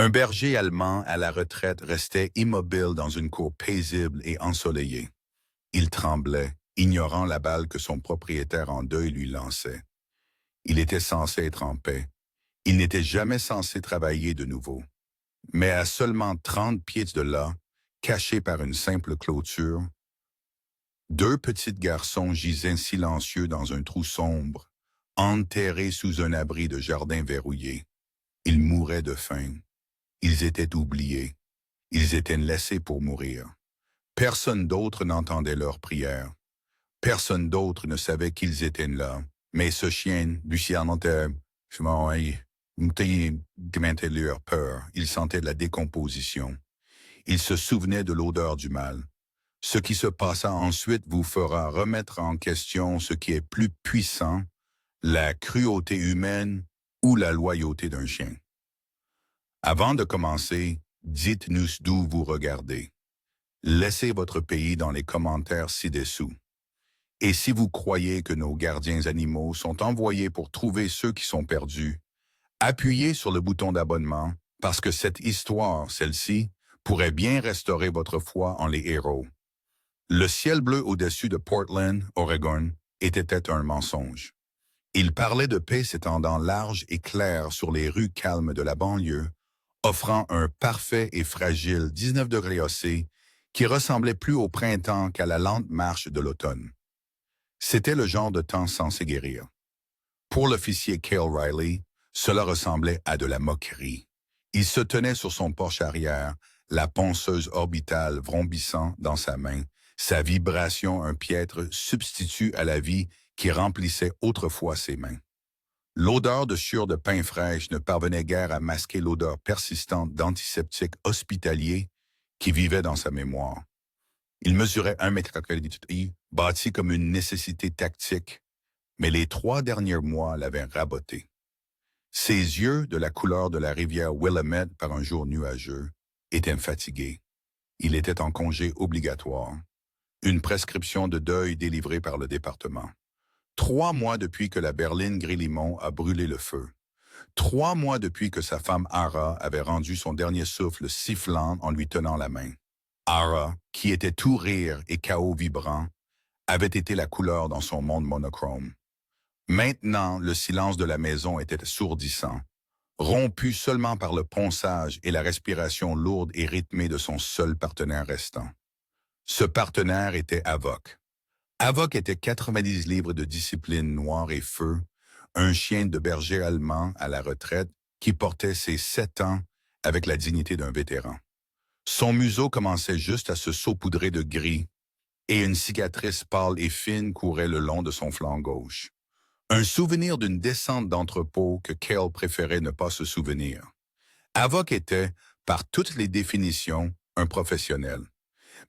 Un berger allemand à la retraite restait immobile dans une cour paisible et ensoleillée. Il tremblait, ignorant la balle que son propriétaire en deuil lui lançait. Il était censé être en paix. Il n'était jamais censé travailler de nouveau. Mais à seulement 30 pieds de là, cachés par une simple clôture, deux petits garçons gisaient silencieux dans un trou sombre, enterrés sous un abri de jardin verrouillé. Ils mouraient de faim. Ils étaient oubliés. Ils étaient laissés pour mourir. Personne d'autre n'entendait leurs prières. Personne d'autre ne savait qu'ils étaient là. Mais ce chien, Lucien, leur peur. Il sentait la décomposition. Il se souvenait de l'odeur du mal. Ce qui se passa ensuite vous fera remettre en question ce qui est plus puissant, la cruauté humaine ou la loyauté d'un chien. Avant de commencer, dites-nous d'où vous regardez. Laissez votre pays dans les commentaires ci-dessous. Et si vous croyez que nos gardiens animaux sont envoyés pour trouver ceux qui sont perdus, appuyez sur le bouton d'abonnement parce que cette histoire, celle-ci, pourrait bien restaurer votre foi en les héros. Le ciel bleu au-dessus de Portland, Oregon, était un mensonge. Il parlait de paix s'étendant large et clair sur les rues calmes de la banlieue, offrant un parfait et fragile 19 degrés AC qui ressemblait plus au printemps qu'à la lente marche de l'automne. C'était le genre de temps censé guérir. Pour l'officier Cale Riley, cela ressemblait à de la moquerie. Il se tenait sur son porche arrière, la ponceuse orbitale vrombissant dans sa main, sa vibration un piètre substitut à la vie qui remplissait autrefois ses mains. L'odeur de chure de pain fraîche ne parvenait guère à masquer l'odeur persistante d'antiseptique hospitalier qui vivait dans sa mémoire. Il mesurait 1 mètre, bâti comme une nécessité tactique, mais les 3 derniers mois l'avaient raboté. Ses yeux, de la couleur de la rivière Willamette par un jour nuageux, étaient fatigués. Il était en congé obligatoire. Une prescription de deuil délivrée par le département. 3 mois depuis que la berline Grélimont a brûlé le feu. 3 mois depuis que sa femme Ara avait rendu son dernier souffle sifflant en lui tenant la main. Ara, qui était tout rire et chaos vibrant, avait été la couleur dans son monde monochrome. Maintenant, le silence de la maison était assourdissant, rompu seulement par le ponçage et la respiration lourde et rythmée de son seul partenaire restant. Ce partenaire était Avoc. Avoc était 90 livres de discipline noire et feu, un chien de berger allemand à la retraite qui portait ses 7 ans avec la dignité d'un vétéran. Son museau commençait juste à se saupoudrer de gris et une cicatrice pâle et fine courait le long de son flanc gauche. Un souvenir d'une descente d'entrepôt que Cale préférait ne pas se souvenir. Avoc était, par toutes les définitions, un professionnel.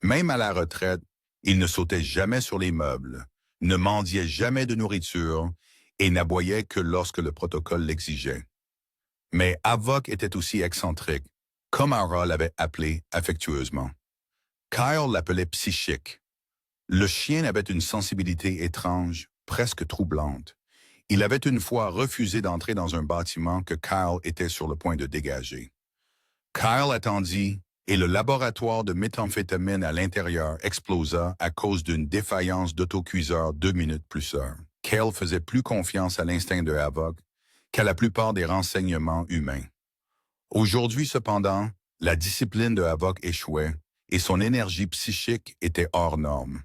Même à la retraite, il ne sautait jamais sur les meubles, ne mendiait jamais de nourriture et n'aboyait que lorsque le protocole l'exigeait. Mais Avoc était aussi excentrique, comme Ara l'avait appelé affectueusement. Kyle l'appelait psychique. Le chien avait une sensibilité étrange, presque troublante. Il avait une fois refusé d'entrer dans un bâtiment que Kyle était sur le point de dégager. Kyle attendit et le laboratoire de méthamphétamine à l'intérieur explosa à cause d'une défaillance d'autocuiseur 2 minutes plus tard. Cale faisait plus confiance à l'instinct de Avoc qu'à la plupart des renseignements humains. Aujourd'hui, cependant, la discipline de Avoc échouait et son énergie psychique était hors norme.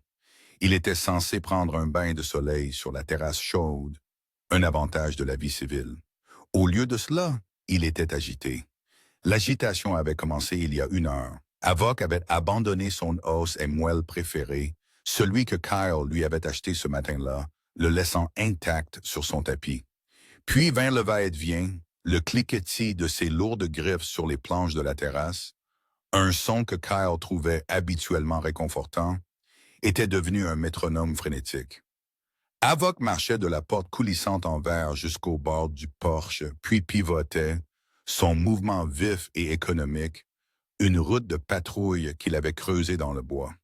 Il était censé prendre un bain de soleil sur la terrasse chaude, un avantage de la vie civile. Au lieu de cela, il était agité. L'agitation avait commencé il y a 1 heure. Avoc avait abandonné son os et moelle préféré, celui que Kyle lui avait acheté ce matin-là, le laissant intact sur son tapis. Puis vint le va-et-vient, le cliquetis de ses lourdes griffes sur les planches de la terrasse, un son que Kyle trouvait habituellement réconfortant, était devenu un métronome frénétique. Avoc marchait de la porte coulissante en verre jusqu'au bord du porche, puis pivotait, son mouvement vif et économique, une route de patrouille qu'il avait creusée dans le bois.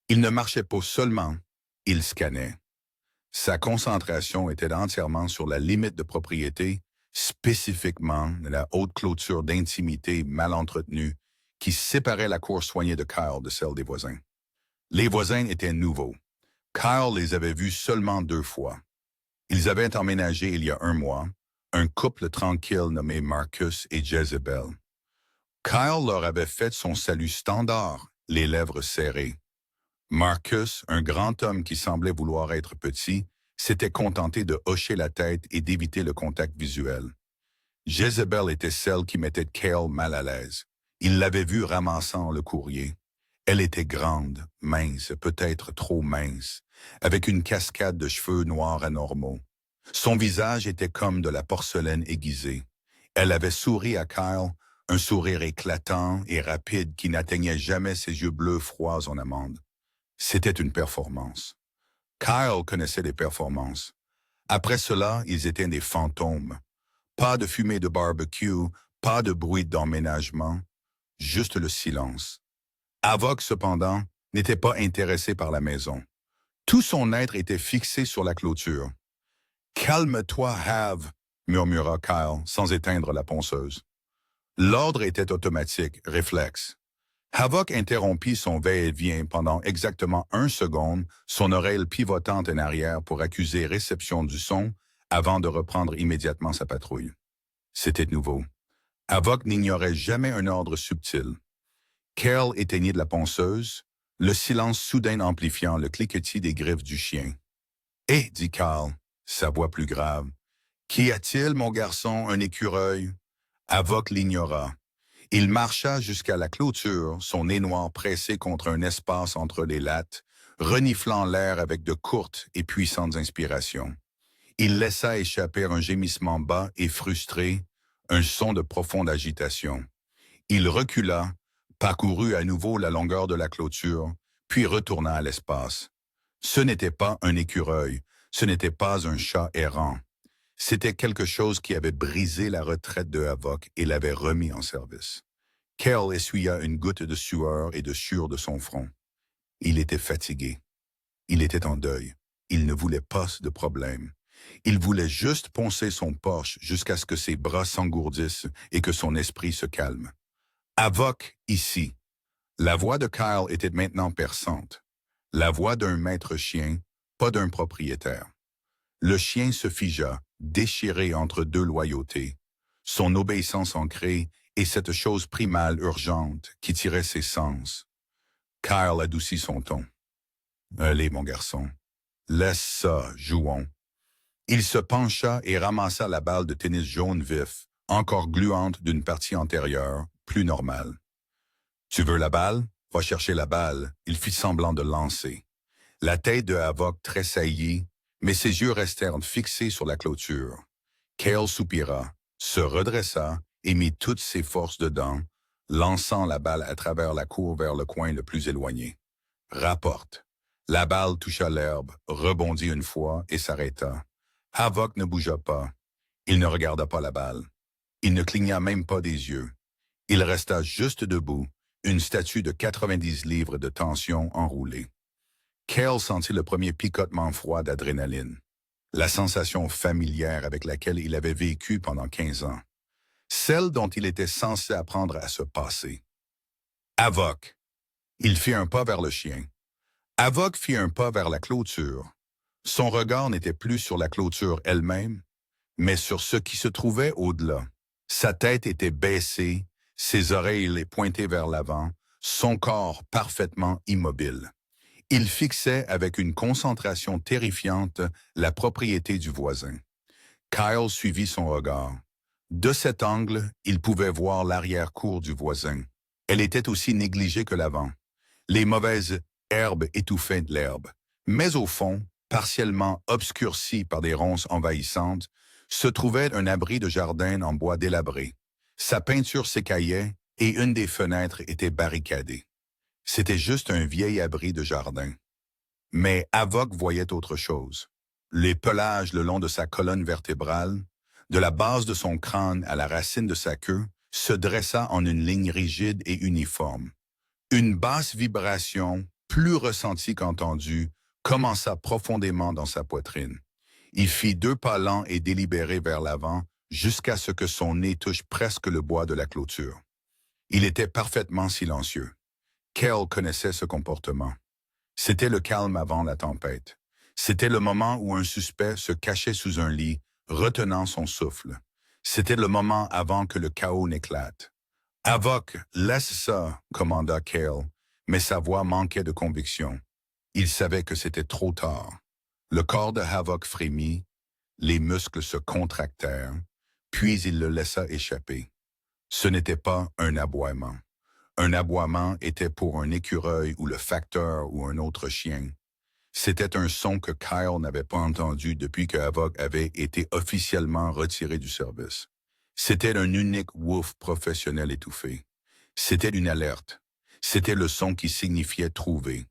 Il ne marchait pas seulement, il scannait. Sa concentration était entièrement sur la limite de propriété, spécifiquement la haute clôture d'intimité mal entretenue qui séparait la cour soignée de Kyle de celle des voisins. Les voisins étaient nouveaux. Kyle les avait vus seulement 2 fois. Ils avaient emménagé il y a un mois, un couple tranquille nommé Marcus et Jezebel. Kyle leur avait fait son salut standard, les lèvres serrées. Marcus, un grand homme qui semblait vouloir être petit, s'était contenté de hocher la tête et d'éviter le contact visuel. Jezebel était celle qui mettait Kyle mal à l'aise. Il l'avait vue ramassant le courrier. Elle était grande, mince, peut-être trop mince, avec une cascade de cheveux noirs anormaux. Son visage était comme de la porcelaine aiguisée. Elle avait souri à Kyle, un sourire éclatant et rapide qui n'atteignait jamais ses yeux bleus froids en amande. C'était une performance. Kyle connaissait les performances. Après cela, ils étaient des fantômes. Pas de fumée de barbecue, pas de bruit d'emménagement, juste le silence. Avoc, cependant, n'était pas intéressé par la maison. Tout son être était fixé sur la clôture. « Calme-toi, Have », murmura Kyle, sans éteindre la ponceuse. L'ordre était automatique, réflexe. Havoc interrompit son va-et-vient pendant exactement 1 seconde, son oreille pivotant en arrière pour accuser réception du son, avant de reprendre immédiatement sa patrouille. C'était nouveau. Havoc n'ignorait jamais un ordre subtil. Kel éteignit de la ponceuse, le silence soudain amplifiant le cliquetis des griffes du chien. « Hé, dit Carl, sa voix plus grave. Qu'y a-t-il, mon garçon, un écureuil? » Havoc l'ignora. Il marcha jusqu'à la clôture, son nez noir pressé contre un espace entre les lattes, reniflant l'air avec de courtes et puissantes inspirations. Il laissa échapper un gémissement bas et frustré, un son de profonde agitation. Il recula, parcourut à nouveau la longueur de la clôture, puis retourna à l'espace. Ce n'était pas un écureuil, ce n'était pas un chat errant. C'était quelque chose qui avait brisé la retraite de Havoc et l'avait remis en service. Kel essuya une goutte de sueur et de sueur de son front. Il était fatigué. Il était en deuil. Il ne voulait pas de problème. Il voulait juste poncer son Porsche jusqu'à ce que ses bras s'engourdissent et que son esprit se calme. Havoc, ici. La voix de Kyle était maintenant perçante. La voix d'un maître chien, pas d'un propriétaire. Le chien se figea, déchiré entre 2 loyautés. Son obéissance ancrée et cette chose primale urgente qui tirait ses sens. Kyle adoucit son ton. « Allez, mon garçon, laisse ça, jouons. » Il se pencha et ramassa la balle de tennis jaune vif, encore gluante d'une partie antérieure, plus normale. « Tu veux la balle? Va chercher la balle. » Il fit semblant de lancer. La tête de Havoc tressaillit, mais ses yeux restèrent fixés sur la clôture. Cale soupira, se redressa et mit toutes ses forces dedans, lançant la balle à travers la cour vers le coin le plus éloigné. Rapporte. La balle toucha l'herbe, rebondit une fois et s'arrêta. Havoc ne bougea pas. Il ne regarda pas la balle. Il ne cligna même pas des yeux. Il resta juste debout, une statue de 90 livres de tension enroulée. Cale sentit le premier picotement froid d'adrénaline, la sensation familière avec laquelle il avait vécu pendant 15 ans, celle dont il était censé apprendre à se passer. Havoc. Il fit un pas vers le chien. Havoc fit un pas vers la clôture. Son regard n'était plus sur la clôture elle-même, mais sur ce qui se trouvait au-delà. Sa tête était baissée, ses oreilles pointées vers l'avant, son corps parfaitement immobile. Il fixait avec une concentration terrifiante la propriété du voisin. Kyle suivit son regard. De cet angle, il pouvait voir l'arrière-cour du voisin. Elle était aussi négligée que l'avant. Les mauvaises herbes étouffaient de l'herbe. Mais au fond, partiellement obscurci par des ronces envahissantes, se trouvait un abri de jardin en bois délabré. Sa peinture s'écaillait et une des fenêtres était barricadée. C'était juste un vieil abri de jardin. Mais Havoc voyait autre chose. Les pelages le long de sa colonne vertébrale, de la base de son crâne à la racine de sa queue, se dressa en une ligne rigide et uniforme. Une basse vibration, plus ressentie qu'entendue, commença profondément dans sa poitrine. Il fit 2 pas lents et délibérés vers l'avant, jusqu'à ce que son nez touche presque le bois de la clôture. Il était parfaitement silencieux. Cale connaissait ce comportement. C'était le calme avant la tempête. C'était le moment où un suspect se cachait sous un lit, retenant son souffle. C'était le moment avant que le chaos n'éclate. « Avoc, laisse ça », commanda Cale, mais sa voix manquait de conviction. Il savait que c'était trop tard. Le corps de Havoc frémit, les muscles se contractèrent, puis il le laissa échapper. Ce n'était pas un aboiement. Un aboiement était pour un écureuil ou le facteur ou un autre chien. C'était un son que Kyle n'avait pas entendu depuis que Havoc avait été officiellement retiré du service. C'était un unique woof professionnel étouffé. C'était une alerte. C'était le son qui signifiait trouver.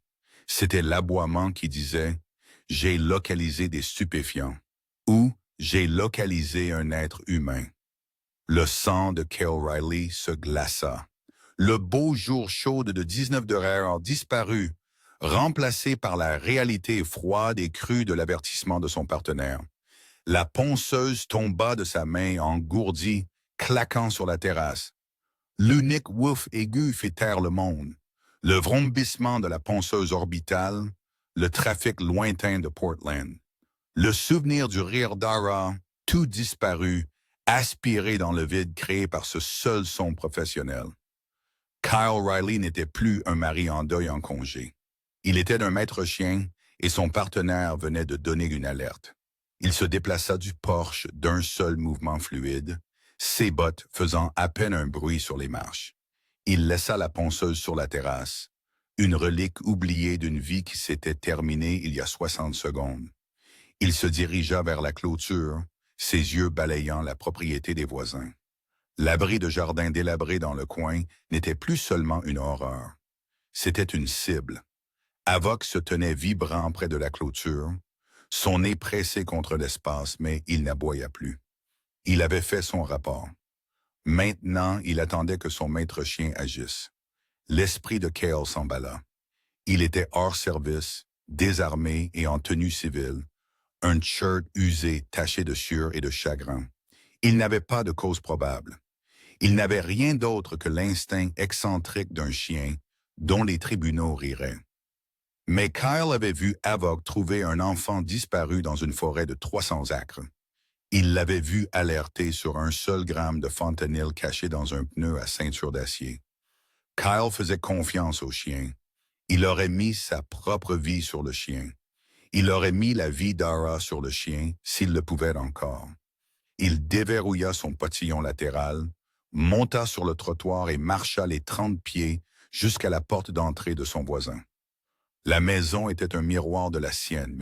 C'était l'aboiement qui disait « J'ai localisé des stupéfiants » ou « J'ai localisé un être humain ». Le sang de Cale Riley se glaça. Le beau jour chaud de 19 a disparu, remplacé par la réalité froide et crue de l'avertissement de son partenaire. La ponceuse tomba de sa main engourdie, claquant sur la terrasse. L'unique woof aigu fit taire le monde. Le vrombissement de la ponceuse orbitale, le trafic lointain de Portland. Le souvenir du rire d'Ara, tout disparu, aspiré dans le vide créé par ce seul son professionnel. Kyle Riley n'était plus un mari en deuil en congé. Il était un maître chien et son partenaire venait de donner une alerte. Il se déplaça du porche d'un seul mouvement fluide, ses bottes faisant à peine un bruit sur les marches. Il laissa la ponceuse sur la terrasse, une relique oubliée d'une vie qui s'était terminée il y a 60 secondes. Il se dirigea vers la clôture, ses yeux balayant la propriété des voisins. L'abri de jardin délabré dans le coin n'était plus seulement une horreur. C'était une cible. Avoc se tenait vibrant près de la clôture, son nez pressé contre l'espace, mais il n'aboya plus. Il avait fait son rapport. Maintenant, il attendait que son maître chien agisse. L'esprit de Cale s'emballa. Il était hors service, désarmé et en tenue civile, un shirt usé taché de sueur et de chagrin. Il n'avait pas de cause probable. Il n'avait rien d'autre que l'instinct excentrique d'un chien dont les tribunaux riraient. Mais Kyle avait vu Avoc trouver un enfant disparu dans une forêt de 300 acres. Il l'avait vu alerter sur un seul gramme de fentanyl caché dans un pneu à ceinture d'acier. Kyle faisait confiance au chien. Il aurait mis sa propre vie sur le chien. Il aurait mis la vie d'Ara sur le chien s'il le pouvait encore. Il déverrouilla son potillon latéral, monta sur le trottoir et marcha les 30 pieds jusqu'à la porte d'entrée de son voisin. La maison était un miroir de la sienne,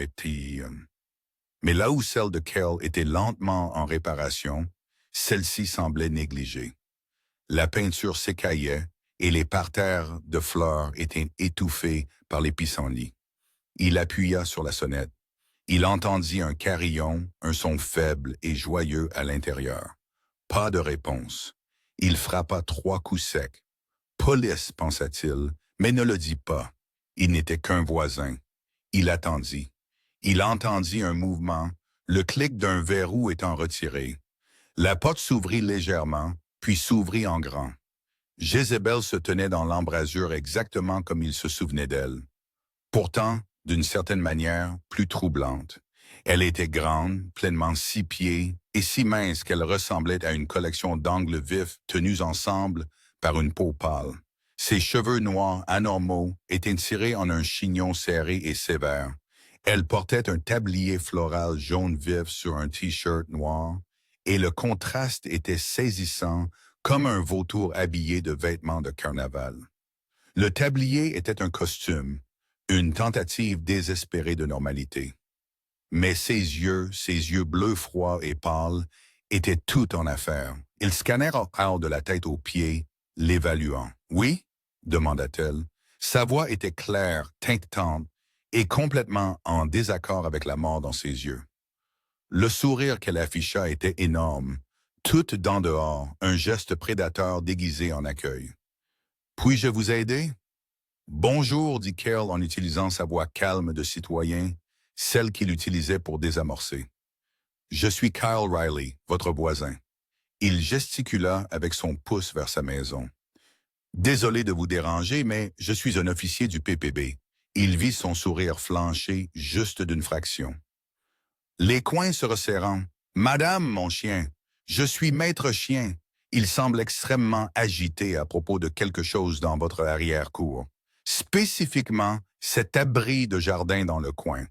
mais là où celle de Cale était lentement en réparation, celle-ci semblait négligée. La peinture s'écaillait et les parterres de fleurs étaient étouffés par les pissenlits. Il appuya sur la sonnette. Il entendit un carillon, un son faible et joyeux à l'intérieur. Pas de réponse. Il frappa 3 coups secs. « Police », pensa-t-il, mais ne le dit pas. Il n'était qu'un voisin. Il attendit. Il entendit un mouvement, le clic d'un verrou étant retiré. La porte s'ouvrit légèrement, puis s'ouvrit en grand. Jézabel se tenait dans l'embrasure exactement comme il se souvenait d'elle. Pourtant, d'une certaine manière, plus troublante. Elle était grande, pleinement 6 pieds, et si mince qu'elle ressemblait à une collection d'angles vifs tenus ensemble par une peau pâle. Ses cheveux noirs anormaux étaient tirés en un chignon serré et sévère. Elle portait un tablier floral jaune vif sur un t-shirt noir, et le contraste était saisissant comme un vautour habillé de vêtements de carnaval. Le tablier était un costume, une tentative désespérée de normalité. Mais ses yeux bleus froids et pâles, étaient tout en affaire. Ils scannèrent Kyle de la tête aux pieds, l'évaluant. « Oui ?» demanda-t-elle. Sa voix était claire, tintetante, et complètement en désaccord avec la mort dans ses yeux. Le sourire qu'elle afficha était énorme, toute dent dehors, un geste prédateur déguisé en accueil. « Puis-je vous aider ?» « Bonjour, dit Cale en utilisant sa voix calme de citoyen, celle qu'il utilisait pour désamorcer. « Je suis Kyle Riley, votre voisin. Il gesticula avec son pouce vers sa maison. Désolé de vous déranger, mais je suis un officier du PPB. Il vit son sourire flancher juste d'une fraction. Les coins se resserrant. Madame, mon chien, je suis maître chien. Il semble extrêmement agité à propos de quelque chose dans votre arrière-cour. Spécifiquement, cet abri de jardin dans le coin.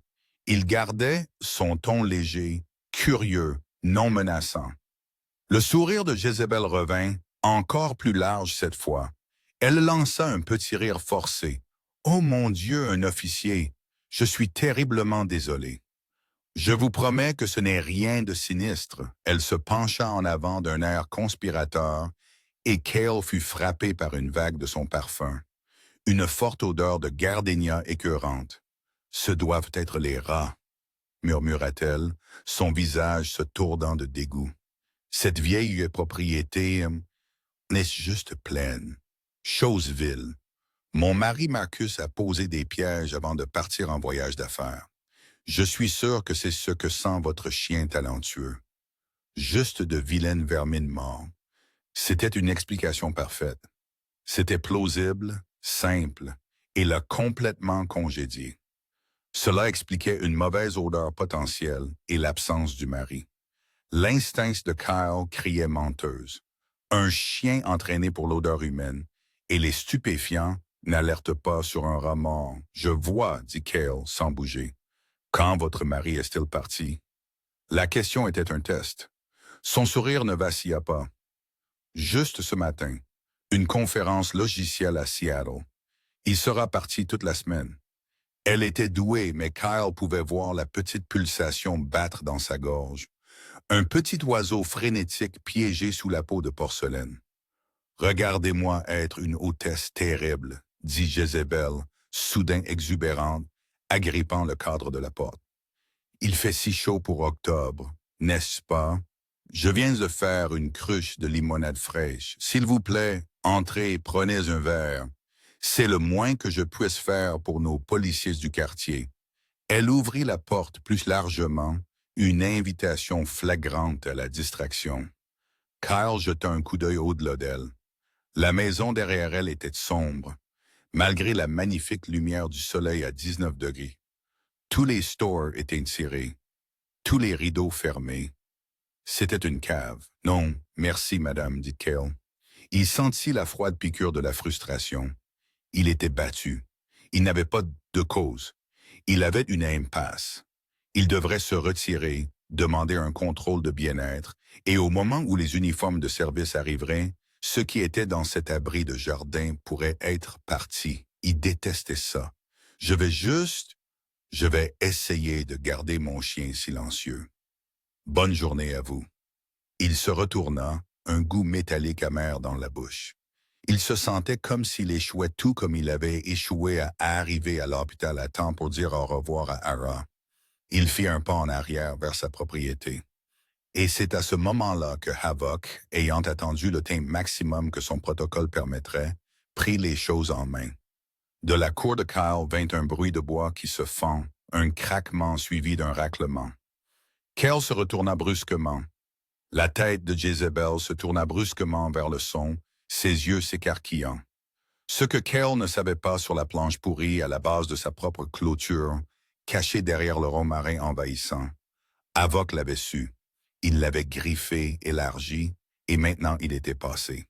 Il gardait son ton léger, curieux, non menaçant. Le sourire de Jézabel revint, encore plus large cette fois. Elle lança un petit rire forcé. « Oh mon Dieu, un officier! Je suis terriblement désolé. » Je vous promets que ce n'est rien de sinistre. Elle se pencha en avant d'un air conspirateur et Cale fut frappé par une vague de son parfum. Une forte odeur de gardénia écœurante. « Ce doivent être les rats, » murmura-t-elle, son visage se tordant de dégoût. Cette vieille propriété est juste pleine. Chose vile. Mon mari Marcus a posé des pièges avant de partir en voyage d'affaires. Je suis sûr que c'est ce que sent votre chien talentueux. Juste de vilaines vermines morts. C'était une explication parfaite. C'était plausible, simple, et l'a complètement congédié. Cela expliquait une mauvaise odeur potentielle et l'absence du mari. L'instinct de Kyle criait menteuse. Un chien entraîné pour l'odeur humaine, et les stupéfiants n'alertent pas sur un rat mort. « Je vois, » dit Cale sans bouger. « Quand votre mari est-il parti? » La question était un test. Son sourire ne vacilla pas. Juste ce matin, une conférence logicielle à Seattle. Il sera parti toute la semaine. Elle était douée, mais Kyle pouvait voir la petite pulsation battre dans sa gorge. Un petit oiseau frénétique piégé sous la peau de porcelaine. « Regardez-moi être une hôtesse terrible, » dit Jézabel, soudain exubérante, agrippant le cadre de la porte. « Il fait si chaud pour octobre, n'est-ce pas? Je viens de faire une cruche de limonade fraîche. S'il vous plaît, entrez et prenez un verre. C'est le moins que je puisse faire pour nos policiers du quartier. » Elle ouvrit la porte plus largement, une invitation flagrante à la distraction. Kyle jeta un coup d'œil au-delà d'elle. La maison derrière elle était sombre, malgré la magnifique lumière du soleil à 19 degrés. Tous les stores étaient tirés, tous les rideaux fermés. C'était une cave. « Non, merci, madame, » dit Cale. Il sentit la froide piqûre de la frustration. Il était battu. Il n'avait pas de cause. Il avait une impasse. Il devrait se retirer, demander un contrôle de bien-être, et au moment où les uniformes de service arriveraient, ceux qui étaient dans cet abri de jardin pourraient être partis. Il détestait ça. Je vais essayer de garder mon chien silencieux. Bonne journée à vous. Il se retourna, un goût métallique amer dans la bouche. Il se sentait comme s'il échouait tout comme il avait échoué à arriver à l'hôpital à temps pour dire au revoir à Ara. Il fit un pas en arrière vers sa propriété. Et c'est à ce moment-là que Havoc, ayant attendu le temps maximum que son protocole permettrait, prit les choses en main. De la cour de Kyle vint un bruit de bois qui se fend, un craquement suivi d'un raclement. Cale se retourna brusquement. La tête de Jézabel se tourna brusquement vers le son, ses yeux s'écarquillant. Ce que Cale ne savait pas sur la planche pourrie à la base de sa propre clôture, cachée derrière le romarin envahissant. Havoc l'avait su. Il l'avait griffé, élargi, et maintenant il était passé.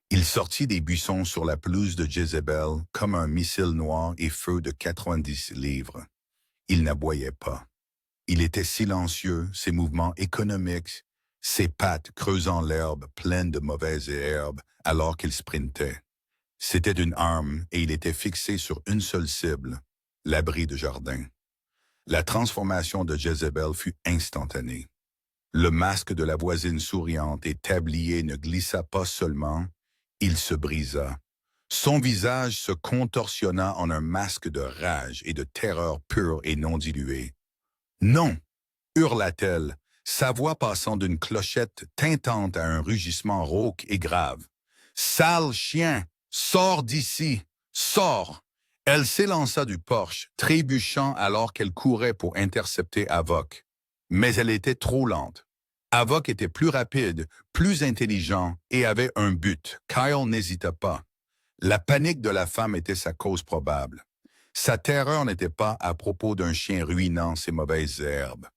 Il sortit des buissons sur la pelouse de Jézabel comme un missile noir et feu de 90 livres. Il n'aboyait pas. Il était silencieux, ses mouvements économiques, ses pattes creusant l'herbe pleine de mauvaises herbes alors qu'il sprintait. C'était une arme et il était fixé sur une seule cible, l'abri de jardin. La transformation de Jézabel fut instantanée. Le masque de la voisine souriante et tablier ne glissa pas seulement, il se brisa. Son visage se contorsionna en un masque de rage et de terreur pure et non diluée. « Non !» hurla-t-elle, sa voix passant d'une clochette tintante à un rugissement rauque et grave. « Sale chien! Sors d'ici! Sors !» Elle s'élança du porche, trébuchant alors qu'elle courait pour intercepter Havoc. Mais elle était trop lente. Avoc était plus rapide, plus intelligent et avait un but. Kyle n'hésita pas. La panique de la femme était sa cause probable. Sa terreur n'était pas à propos d'un chien ruinant ses mauvaises herbes.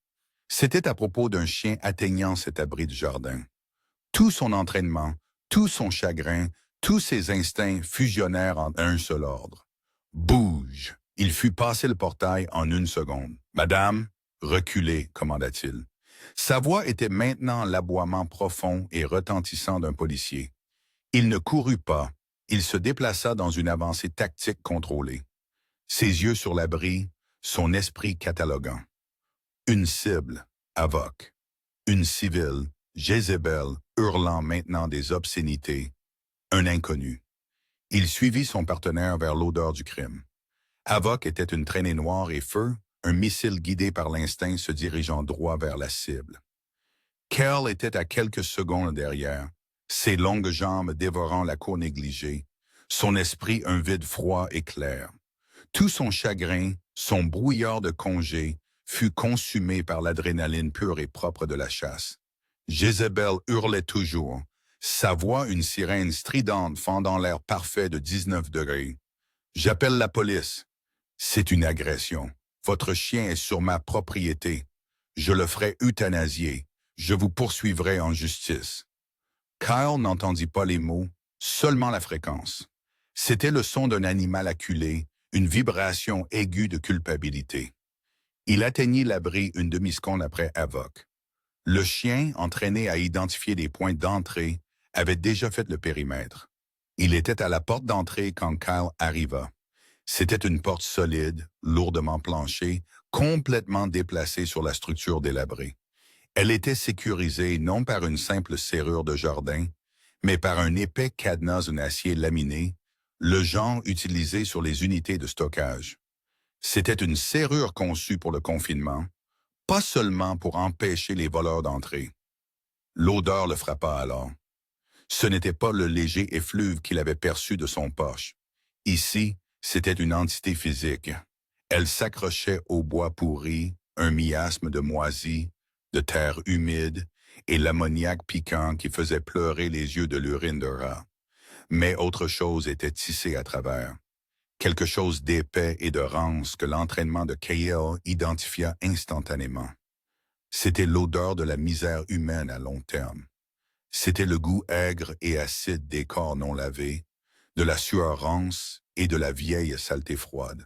C'était à propos d'un chien atteignant cet abri du jardin. Tout son entraînement, tout son chagrin, tous ses instincts fusionnèrent en un seul ordre. Bouge! Il fut passé le portail en une seconde. Madame, reculez, commanda-t-il. Sa voix était maintenant l'aboiement profond et retentissant d'un policier. Il ne courut pas, il se déplaça dans une avancée tactique contrôlée. Ses yeux sur l'abri, son esprit cataloguant. Une cible, Avoc. Une civile, Jézabel, hurlant maintenant des obscénités. Un inconnu. Il suivit son partenaire vers l'odeur du crime. Avoc était une traînée noire et feu, un missile guidé par l'instinct se dirigeant droit vers la cible. Cal était à quelques secondes derrière, ses longues jambes dévorant la cour négligée, son esprit un vide froid et clair. Tout son chagrin, son brouillard de congé, fut consumé par l'adrénaline pure et propre de la chasse. Jézabel hurlait toujours, sa voix une sirène stridente fendant l'air parfait de 19 degrés. « J'appelle la police. C'est une agression. Votre chien est sur ma propriété. Je le ferai euthanasier. Je vous poursuivrai en justice. » Kyle n'entendit pas les mots, seulement la fréquence. C'était le son d'un animal acculé, une vibration aiguë de culpabilité. Il atteignit l'abri une demi-seconde après Avoc. Le chien, entraîné à identifier des points d'entrée, avait déjà fait le périmètre. Il était à la porte d'entrée quand Kyle arriva. C'était une porte solide, lourdement planchée, complètement déplacée sur la structure délabrée. Elle était sécurisée non par une simple serrure de jardin, mais par un épais cadenas en acier laminé, le genre utilisé sur les unités de stockage. C'était une serrure conçue pour le confinement, pas seulement pour empêcher les voleurs d'entrer. L'odeur le frappa alors. Ce n'était pas le léger effluve qu'il avait perçu de son poche. Ici, c'était une entité physique. Elle s'accrochait au bois pourri, un miasme de moisie, de terre humide et l'ammoniaque piquant qui faisait pleurer les yeux de l'urine de rat. Mais autre chose était tissée à travers. Quelque chose d'épais et de rance que l'entraînement de Kyle identifia instantanément. C'était l'odeur de la misère humaine à long terme. C'était le goût aigre et acide des corps non lavés, de la sueur rance et de la vieille saleté froide.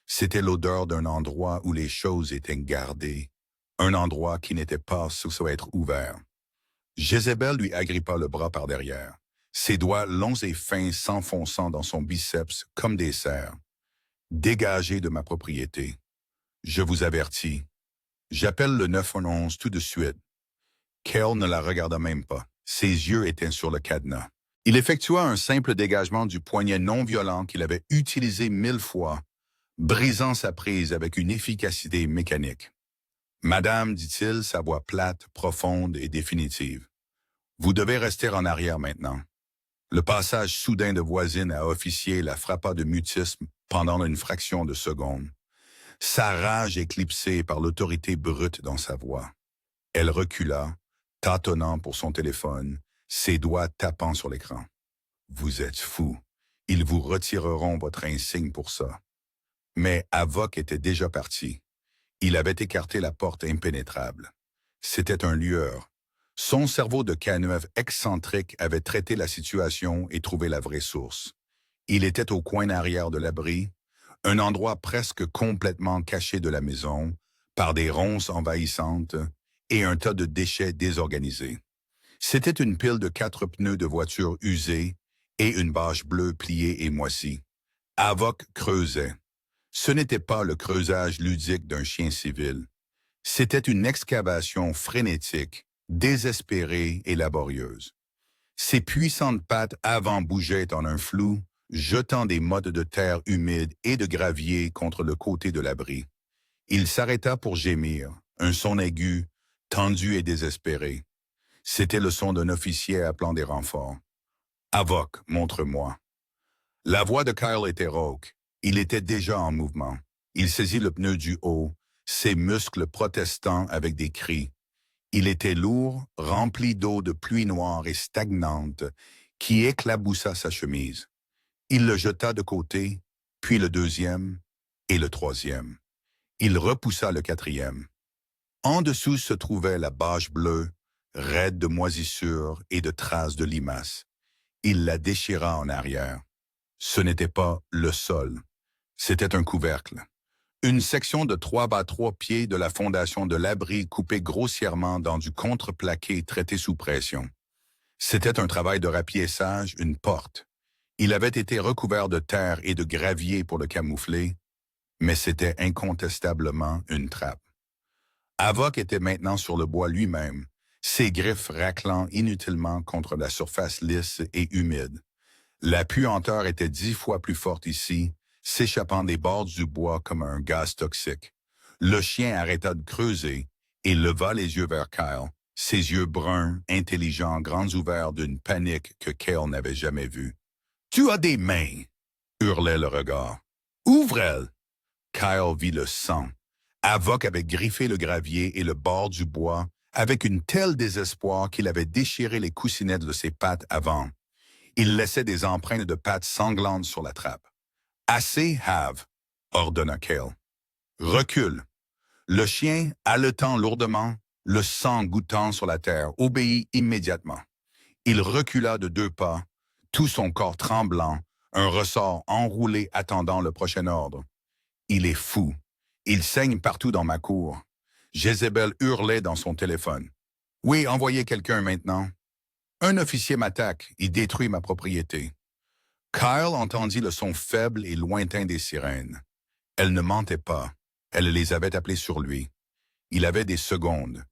C'était l'odeur d'un endroit où les choses étaient gardées, un endroit qui n'était pas sous être ouvert. Jézabel lui agrippa le bras par derrière, ses doigts longs et fins s'enfonçant dans son biceps comme des serres. « Dégagez de ma propriété. Je vous avertis. J'appelle le 911 tout de suite. » Cal ne la regarda même pas. Ses yeux étaient sur le cadenas. Il effectua un simple dégagement du poignet non violent qu'il avait utilisé 1000 fois, brisant sa prise avec une efficacité mécanique. « Madame, dit-il, sa voix plate, profonde et définitive. Vous devez rester en arrière maintenant. » Le passage soudain de voisine à officier la frappa de mutisme pendant une fraction de seconde. Sa rage éclipsée par l'autorité brute dans sa voix. Elle recula, tâtonnant pour son téléphone, ses doigts tapant sur l'écran. « Vous êtes fou. Ils vous retireront votre insigne pour ça. » Mais Avoc était déjà parti. Il avait écarté la porte impénétrable. C'était un lueur. Son cerveau de caneuve excentrique avait traité la situation et trouvé la vraie source. Il était au coin arrière de l'abri, un endroit presque complètement caché de la maison, par des ronces envahissantes et un tas de déchets désorganisés. C'était une pile de 4 pneus de voiture usés et une bâche bleue pliée et moisie. Avoc creusait. Ce n'était pas le creusage ludique d'un chien civil. C'était une excavation frénétique, désespérée et laborieuse. Ses puissantes pattes avant bougeaient en un flou, jetant des mottes de terre humide et de gravier contre le côté de l'abri. Il s'arrêta pour gémir, un son aigu, tendu et désespéré. C'était le son d'un officier appelant des renforts. « Avoc, montre-moi. » La voix de Kyle était rauque. Il était déjà en mouvement. Il saisit le pneu du haut, ses muscles protestant avec des cris. Il était lourd, rempli d'eau de pluie noire et stagnante, qui éclaboussa sa chemise. Il le jeta de côté, puis le deuxième et le troisième. Il repoussa le quatrième. En dessous se trouvait la bâche bleue, raide de moisissures et de traces de limaces. Il la déchira en arrière. Ce n'était pas le sol, c'était un couvercle. Une section de 3 x 3 pieds de la fondation de l'abri coupée grossièrement dans du contreplaqué traité sous pression. C'était un travail de rapiessage, une porte. Il avait été recouvert de terre et de gravier pour le camoufler, mais c'était incontestablement une trappe. Avoc était maintenant sur le bois lui-même, ses griffes raclant inutilement contre la surface lisse et humide. La puanteur était 10 fois plus forte ici, s'échappant des bords du bois comme un gaz toxique. Le chien arrêta de creuser et leva les yeux vers Kyle, ses yeux bruns, intelligents, grands ouverts d'une panique que Kyle n'avait jamais vue. « Tu as des mains! » hurlait le regard. « Ouvre-elles! » Kyle vit le sang. Avoc avait griffé le gravier et le bord du bois avec une telle désespoir qu'il avait déchiré les coussinettes de ses pattes avant. Il laissait des empreintes de pattes sanglantes sur la trappe. « Assez, Have !» ordonna Kyle. « Recule !» Le chien, haletant lourdement, le sang goûtant sur la terre, obéit immédiatement. Il recula de 2 pas, tout son corps tremblant, un ressort enroulé attendant le prochain ordre. « Il est fou. Il saigne partout dans ma cour. » Jézabel hurlait dans son téléphone. « Oui, envoyez quelqu'un maintenant. »« Un officier m'attaque, il détruit ma propriété. » Kyle entendit le son faible et lointain des sirènes. Elle ne mentait pas. Elle les avait appelées sur lui. Il avait des secondes.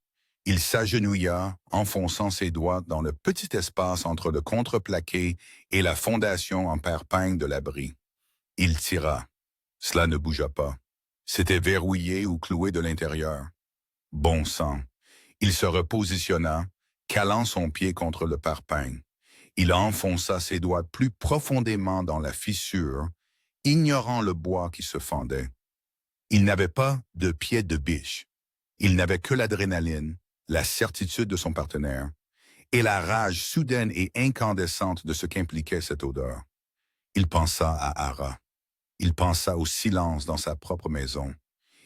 Il s'agenouilla, enfonçant ses doigts dans le petit espace entre le contreplaqué et la fondation en perpeigne de l'abri. Il tira. Cela ne bougea pas. C'était verrouillé ou cloué de l'intérieur. Bon sang. Il se repositionna, calant son pied contre le parpaing. Il enfonça ses doigts plus profondément dans la fissure, ignorant le bois qui se fendait. Il n'avait pas de pied de biche. Il n'avait que l'adrénaline, la certitude de son partenaire, et la rage soudaine et incandescente de ce qu'impliquait cette odeur. Il pensa à Ara. Il pensa au silence dans sa propre maison.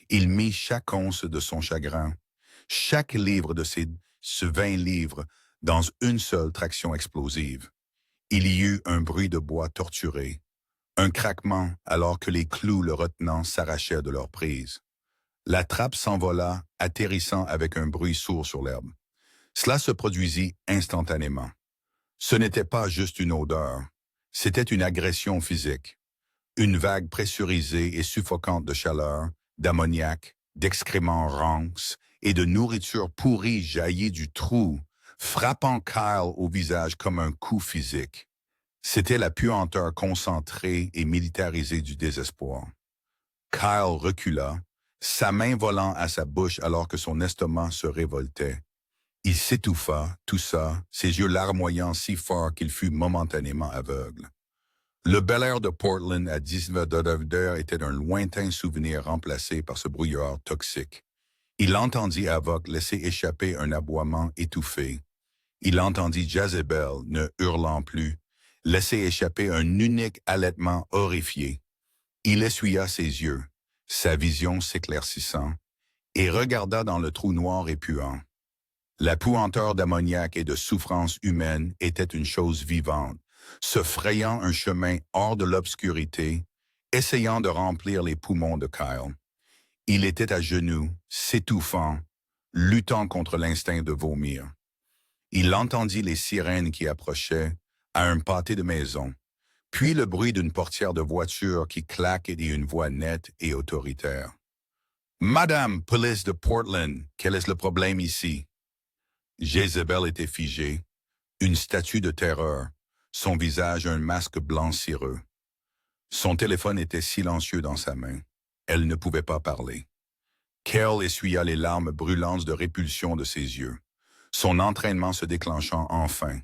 Il mit chaque once de son chagrin, chaque livre de ses 20 livres, dans une seule traction explosive. Il y eut un bruit de bois torturé, un craquement alors que les clous le retenant s'arrachaient de leur prise. La trappe s'envola, atterrissant avec un bruit sourd sur l'herbe. Cela se produisit instantanément. Ce n'était pas juste une odeur, c'était une agression physique. Une vague pressurisée et suffocante de chaleur, d'ammoniac, d'excréments rances et de nourriture pourrie jaillit du trou, frappant Kyle au visage comme un coup physique. C'était la puanteur concentrée et militarisée du désespoir. Kyle recula, sa main volant à sa bouche alors que son estomac se révoltait. Il s'étouffa, toussa, ses yeux larmoyant si fort qu'il fut momentanément aveugle. Le Bel Air de Portland à 19h était un lointain souvenir remplacé par ce brouillard toxique. Il entendit Avoc laisser échapper un aboiement étouffé. Il entendit Jézabel, ne hurlant plus, laisser échapper un unique halètement horrifié. Il essuya ses yeux, sa vision s'éclaircissant, et regarda dans le trou noir et puant. La puanteur d'ammoniac et de souffrance humaine était une chose vivante, se frayant un chemin hors de l'obscurité, essayant de remplir les poumons de Kyle. Il était à genoux, s'étouffant, luttant contre l'instinct de vomir. Il entendit les sirènes qui approchaient, à un pâté de maison, puis le bruit d'une portière de voiture qui claque et une voix nette et autoritaire. « Madame, police de Portland, quel est le problème ici? » Jézabel était figée, une statue de terreur, son visage un masque blanc cireux. Son téléphone était silencieux dans sa main. Elle ne pouvait pas parler. Kyle essuya les larmes brûlantes de répulsion de ses yeux, son entraînement se déclenchant enfin.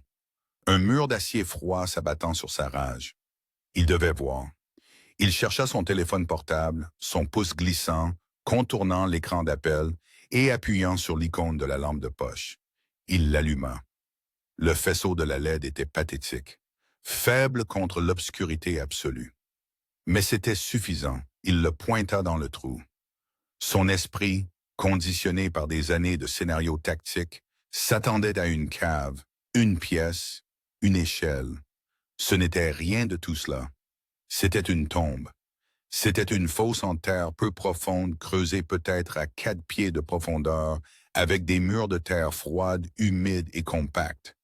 Un mur d'acier froid s'abattant sur sa rage. Il devait voir. Il chercha son téléphone portable, son pouce glissant, contournant l'écran d'appel, et appuyant sur l'icône de la lampe de poche. Il l'alluma. Le faisceau de la LED était pathétique, faible contre l'obscurité absolue. Mais c'était suffisant. Il le pointa dans le trou. Son esprit, conditionné par des années de scénarios tactiques, s'attendait à une cave, une pièce, une échelle. Ce n'était rien de tout cela. C'était une tombe. C'était une fosse en terre peu profonde, creusée peut-être à 4 pieds de profondeur, avec des murs de terre froide, humides et compacts.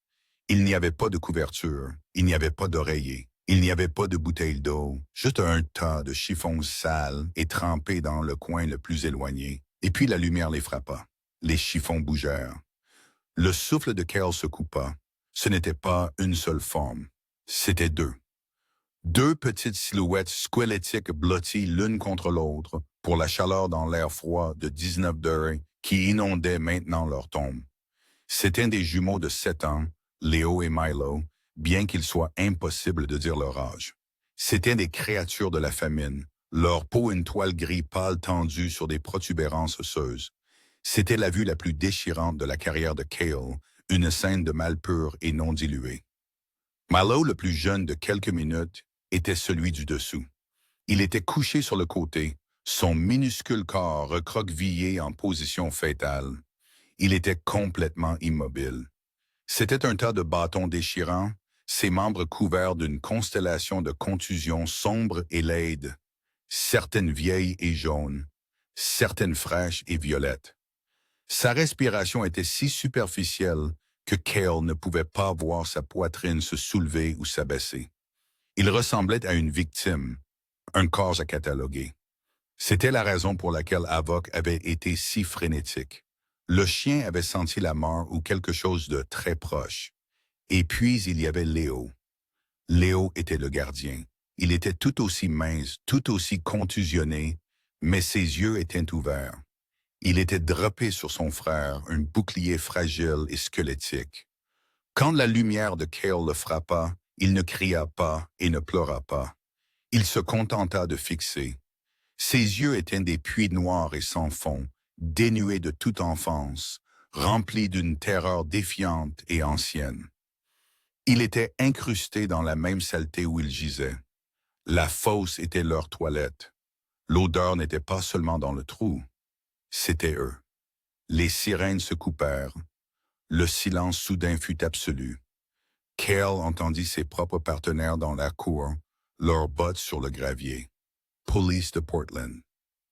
Il n'y avait pas de couverture, il n'y avait pas d'oreiller, il n'y avait pas de bouteille d'eau, juste un tas de chiffons sales et trempés dans le coin le plus éloigné. Et puis la lumière les frappa. Les chiffons bougèrent. Le souffle de Cale se coupa. Ce n'était pas une seule forme, c'était deux. Deux petites silhouettes squelettiques blotties l'une contre l'autre pour la chaleur dans l'air froid de 19 degrés qui inondait maintenant leur tombe. C'étaient des jumeaux de 7 ans, Léo et Milo, bien qu'il soit impossible de dire leur âge. C'étaient des créatures de la famine, leur peau une toile gris pâle tendue sur des protubérances osseuses. C'était la vue la plus déchirante de la carrière de Cale, une scène de mal pur et non diluée. Milo, le plus jeune de quelques minutes, était celui du dessous. Il était couché sur le côté, son minuscule corps recroquevillé en position fétale. Il était complètement immobile. C'était un tas de bâtons déchirants, ses membres couverts d'une constellation de contusions sombres et laides, certaines vieilles et jaunes, certaines fraîches et violettes. Sa respiration était si superficielle que Cale ne pouvait pas voir sa poitrine se soulever ou s'abaisser. Il ressemblait à une victime, un corps à cataloguer. C'était la raison pour laquelle Havok avait été si frénétique. Le chien avait senti la mort ou quelque chose de très proche. Et puis il y avait Léo. Léo était le gardien. Il était tout aussi mince, tout aussi contusionné, mais ses yeux étaient ouverts. Il était droppé sur son frère, un bouclier fragile et squelettique. Quand la lumière de Cale le frappa, il ne cria pas et ne pleura pas. Il se contenta de fixer. Ses yeux étaient des puits noirs et sans fond, dénués de toute enfance, remplis d'une terreur défiante et ancienne. Il était incrusté dans la même saleté où il gisait. La fosse était leur toilette. L'odeur n'était pas seulement dans le trou, c'était eux. Les sirènes se coupèrent. Le silence soudain fut absolu. Cale entendit ses propres partenaires dans la cour, leurs bottes sur le gravier. Police de Portland.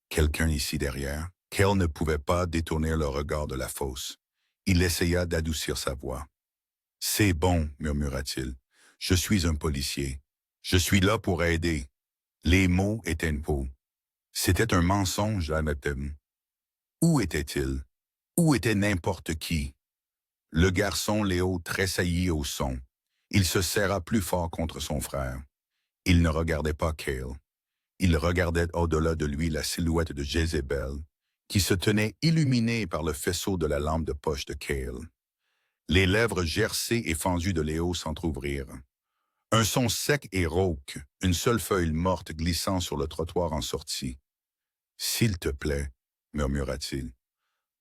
Quelqu'un ici derrière? Cale ne pouvait pas détourner le regard de la fosse. Il essaya d'adoucir sa voix. « C'est bon, murmura-t-il. Je suis un policier. Je suis là pour aider. » Les mots étaient une peau. C'était un mensonge, admettait-il. Où était-il? Où était n'importe qui? Le garçon Léo tressaillit au son. Il se serra plus fort contre son frère. Il ne regardait pas Cale. Il regardait au-delà de lui la silhouette de Jézabel, qui se tenait illuminée par le faisceau de la lampe de poche de Cale. Les lèvres gercées et fendues de Léo s'entr'ouvrirent. Un son sec et rauque, une seule feuille morte glissant sur le trottoir en sortit. « S'il te plaît, » murmura-t-il.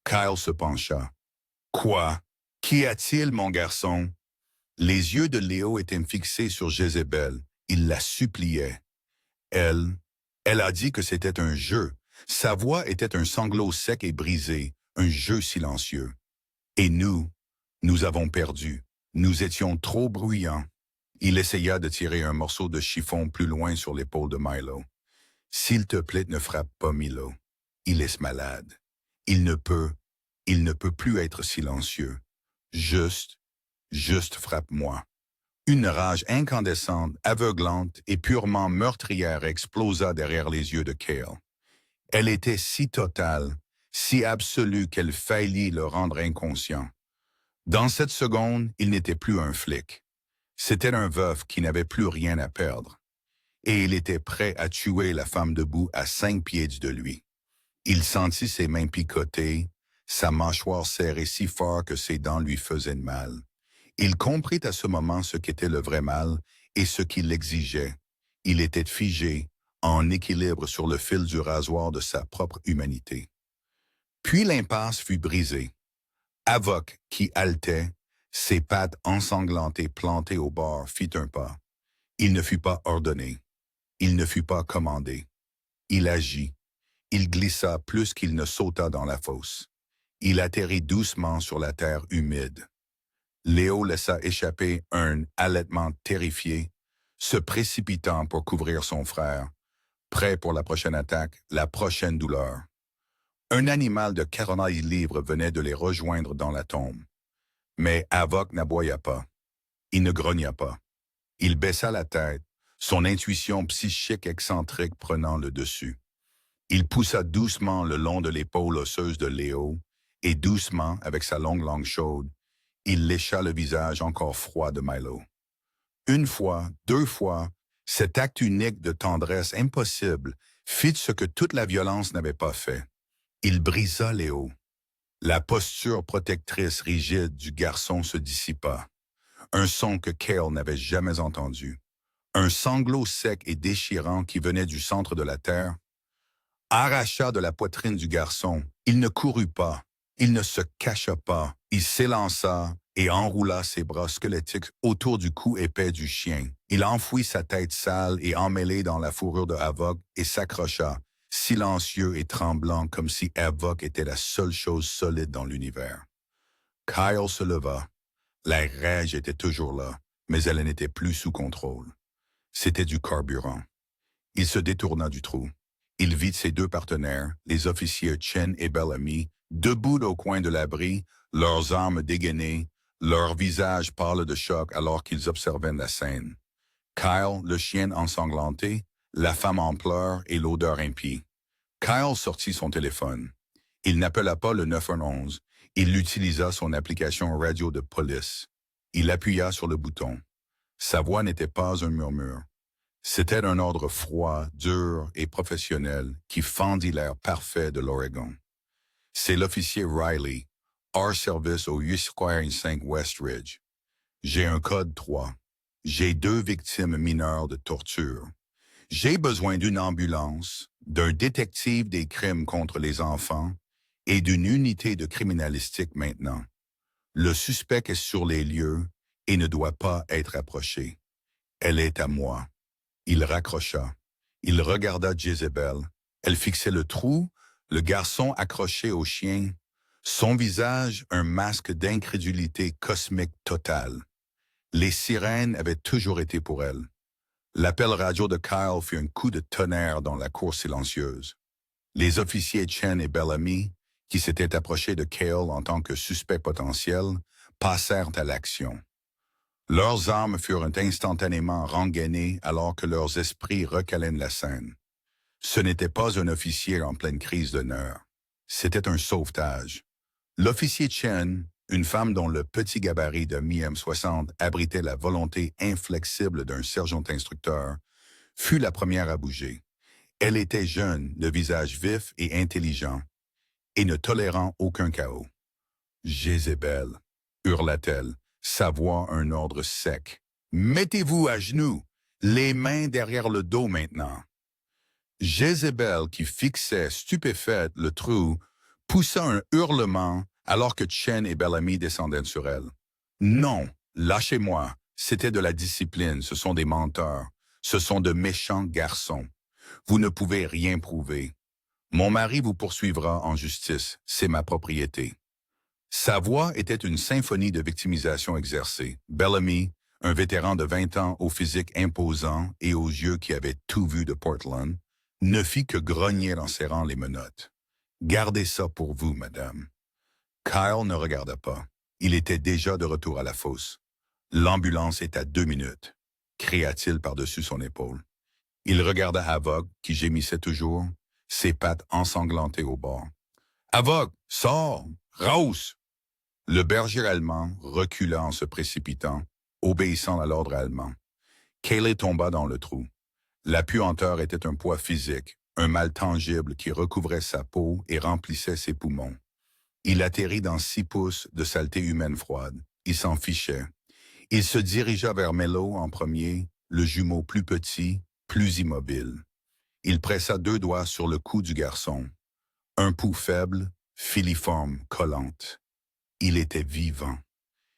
Kyle se pencha. « Quoi? Qu'y a-t-il, mon garçon? » Les yeux de Léo étaient fixés sur Jézabel. Il la suppliait. Elle a dit que c'était un jeu. Sa voix était un sanglot sec et brisé, un jeu silencieux. Et nous avons perdu. Nous étions trop bruyants. Il essaya de tirer un morceau de chiffon plus loin sur l'épaule de Milo. « S'il te plaît, ne frappe pas Milo. Il est malade. Il ne peut plus être silencieux. Juste frappe-moi. » Une rage incandescente, aveuglante et purement meurtrière explosa derrière les yeux de Cale. Elle était si totale, si absolue qu'elle faillit le rendre inconscient. Dans cette seconde, il n'était plus un flic. C'était un veuf qui n'avait plus rien à perdre. Et il était prêt à tuer la femme debout à 5 pieds de lui. Il sentit ses mains picoter, sa mâchoire serrée si fort que ses dents lui faisaient mal. Il comprit à ce moment ce qu'était le vrai mal et ce qu'il exigeait. Il était figé, en équilibre sur le fil du rasoir de sa propre humanité. Puis l'impasse fut brisée. Avoc, qui haletait, ses pattes ensanglantées plantées au bord, fit un pas. Il ne fut pas ordonné. Il ne fut pas commandé. Il agit. Il glissa plus qu'il ne sauta dans la fosse. Il atterrit doucement sur la terre humide. Léo laissa échapper un halètement terrifié, se précipitant pour couvrir son frère, prêt pour la prochaine attaque, la prochaine douleur. Un animal de 40 livres venait de les rejoindre dans la tombe. Mais Avoc n'aboya pas. Il ne grogna pas. Il baissa la tête, son intuition psychique excentrique prenant le dessus. Il poussa doucement le long de l'épaule osseuse de Léo, et doucement, avec sa longue langue chaude, il lécha le visage encore froid de Milo. Une fois, deux fois, cet acte unique de tendresse impossible fit ce que toute la violence n'avait pas fait. Il brisa Léo. La posture protectrice rigide du garçon se dissipa. Un son que Cale n'avait jamais entendu. Un sanglot sec et déchirant qui venait du centre de la terre arracha de la poitrine du garçon. Il ne courut pas. Il ne se cacha pas. Il s'élança et enroula ses bras squelettiques autour du cou épais du chien. Il enfouit sa tête sale et emmêlée dans la fourrure de Avoc et s'accrocha, silencieux et tremblant comme si Avoc était la seule chose solide dans l'univers. Kyle se leva. La rage était toujours là, mais elle n'était plus sous contrôle. C'était du carburant. Il se détourna du trou. Il vit ses deux partenaires, les officiers Chen et Bellamy, debout au coin de l'abri, leurs armes dégainées, leurs visages pâles de choc alors qu'ils observaient la scène. Kyle, le chien ensanglanté, la femme en pleurs et l'odeur impie. Kyle sortit son téléphone. Il n'appela pas le 911. Il utilisa son application radio de police. Il appuya sur le bouton. Sa voix n'était pas un murmure. C'était un ordre froid, dur et professionnel qui fendit l'air parfait de l'Oregon. C'est l'officier Riley, hors service au 805 West Ridge. J'ai un code 3. J'ai 2 victimes mineures de torture. J'ai besoin d'une ambulance, d'un détective des crimes contre les enfants et d'une unité de criminalistique maintenant. Le suspect est sur les lieux et ne doit pas être approché. Elle est à moi. Il raccrocha. Il regarda Jezebel. Elle fixait le trou, le garçon accroché au chien, son visage un masque d'incrédulité cosmique totale. Les sirènes avaient toujours été pour elle. L'appel radio de Kyle fut un coup de tonnerre dans la cour silencieuse. Les officiers Chen et Bellamy, qui s'étaient approchés de Cale en tant que suspect potentiel, passèrent à l'action. Leurs armes furent instantanément rengainées alors que leurs esprits recalènent la scène. Ce n'était pas un officier en pleine crise de nerfs. C'était un sauvetage. L'officier Chen, une femme dont le petit gabarit de mi-M60 abritait la volonté inflexible d'un sergent-instructeur, fut la première à bouger. Elle était jeune, de visage vif et intelligent, et ne tolérant aucun chaos. « Jézébel » hurla-t-elle, sa voix un ordre sec. « Mettez-vous à genoux, les mains derrière le dos maintenant. » Jézébel, qui fixait stupéfaite le trou, poussa un hurlement alors que Chen et Bellamy descendaient sur elle. « Non, lâchez-moi, c'était de la discipline, ce sont des menteurs, ce sont de méchants garçons. Vous ne pouvez rien prouver. Mon mari vous poursuivra en justice, c'est ma propriété. » Sa voix était une symphonie de victimisation exercée. Bellamy, un vétéran de 20 ans au physique imposant et aux yeux qui avaient tout vu de Portland, ne fit que grogner en serrant les menottes. « Gardez ça pour vous, madame. » Kyle ne regarda pas. Il était déjà de retour à la fosse. « L'ambulance est à 2 minutes, » cria-t-il par-dessus son épaule. Il regarda Avoc, qui gémissait toujours, ses pattes ensanglantées au bord. « Avoc, sors! Rausse! » Le berger allemand recula en se précipitant, obéissant à l'ordre allemand. Cayley tomba dans le trou. La puanteur était un poids physique, un mal tangible qui recouvrait sa peau et remplissait ses poumons. Il atterrit dans 6 pouces de saleté humaine froide. Il s'en fichait. Il se dirigea vers Mello en premier, le jumeau plus petit, plus immobile. Il pressa 2 doigts sur le cou du garçon. Un pouls faible, filiforme, collante. Il était vivant.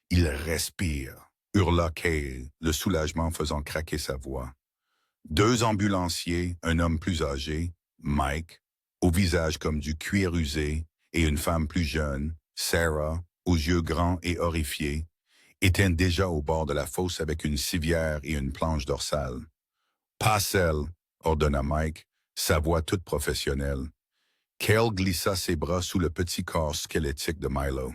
Il respire, hurla Cale, le soulagement faisant craquer sa voix. Deux ambulanciers, un homme plus âgé, Mike, au visage comme du cuir usé, et une femme plus jeune, Sarah, aux yeux grands et horrifiés, étaient déjà au bord de la fosse avec une civière et une planche dorsale. « Passe elle !» ordonna Mike, sa voix toute professionnelle. Cale glissa ses bras sous le petit corps squelettique de Milo.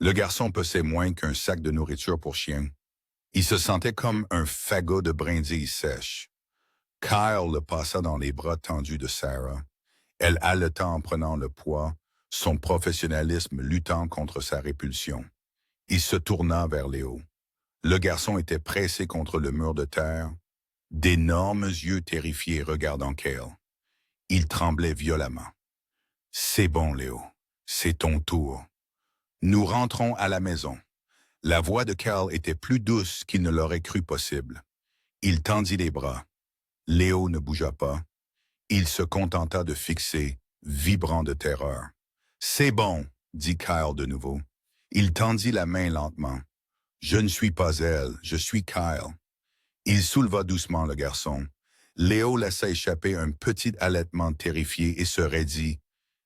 Le garçon pesait moins qu'un sac de nourriture pour chien. Il se sentait comme un fagot de brindilles sèches. Kyle le passa dans les bras tendus de Sarah. Elle haleta en prenant le poids, son professionnalisme luttant contre sa répulsion. Il se tourna vers Léo. Le garçon était pressé contre le mur de terre, d'énormes yeux terrifiés regardant Cale. Il tremblait violemment. « C'est bon, Léo. C'est ton tour. Nous rentrons à la maison. » La voix de Cale était plus douce qu'il ne l'aurait cru possible. Il tendit les bras. Léo ne bougea pas. Il se contenta de fixer, vibrant de terreur. « C'est bon, » dit Kyle de nouveau. Il tendit la main lentement. « Je ne suis pas elle, je suis Kyle. » Il souleva doucement le garçon. Léo laissa échapper un petit halètement terrifié et se raidit,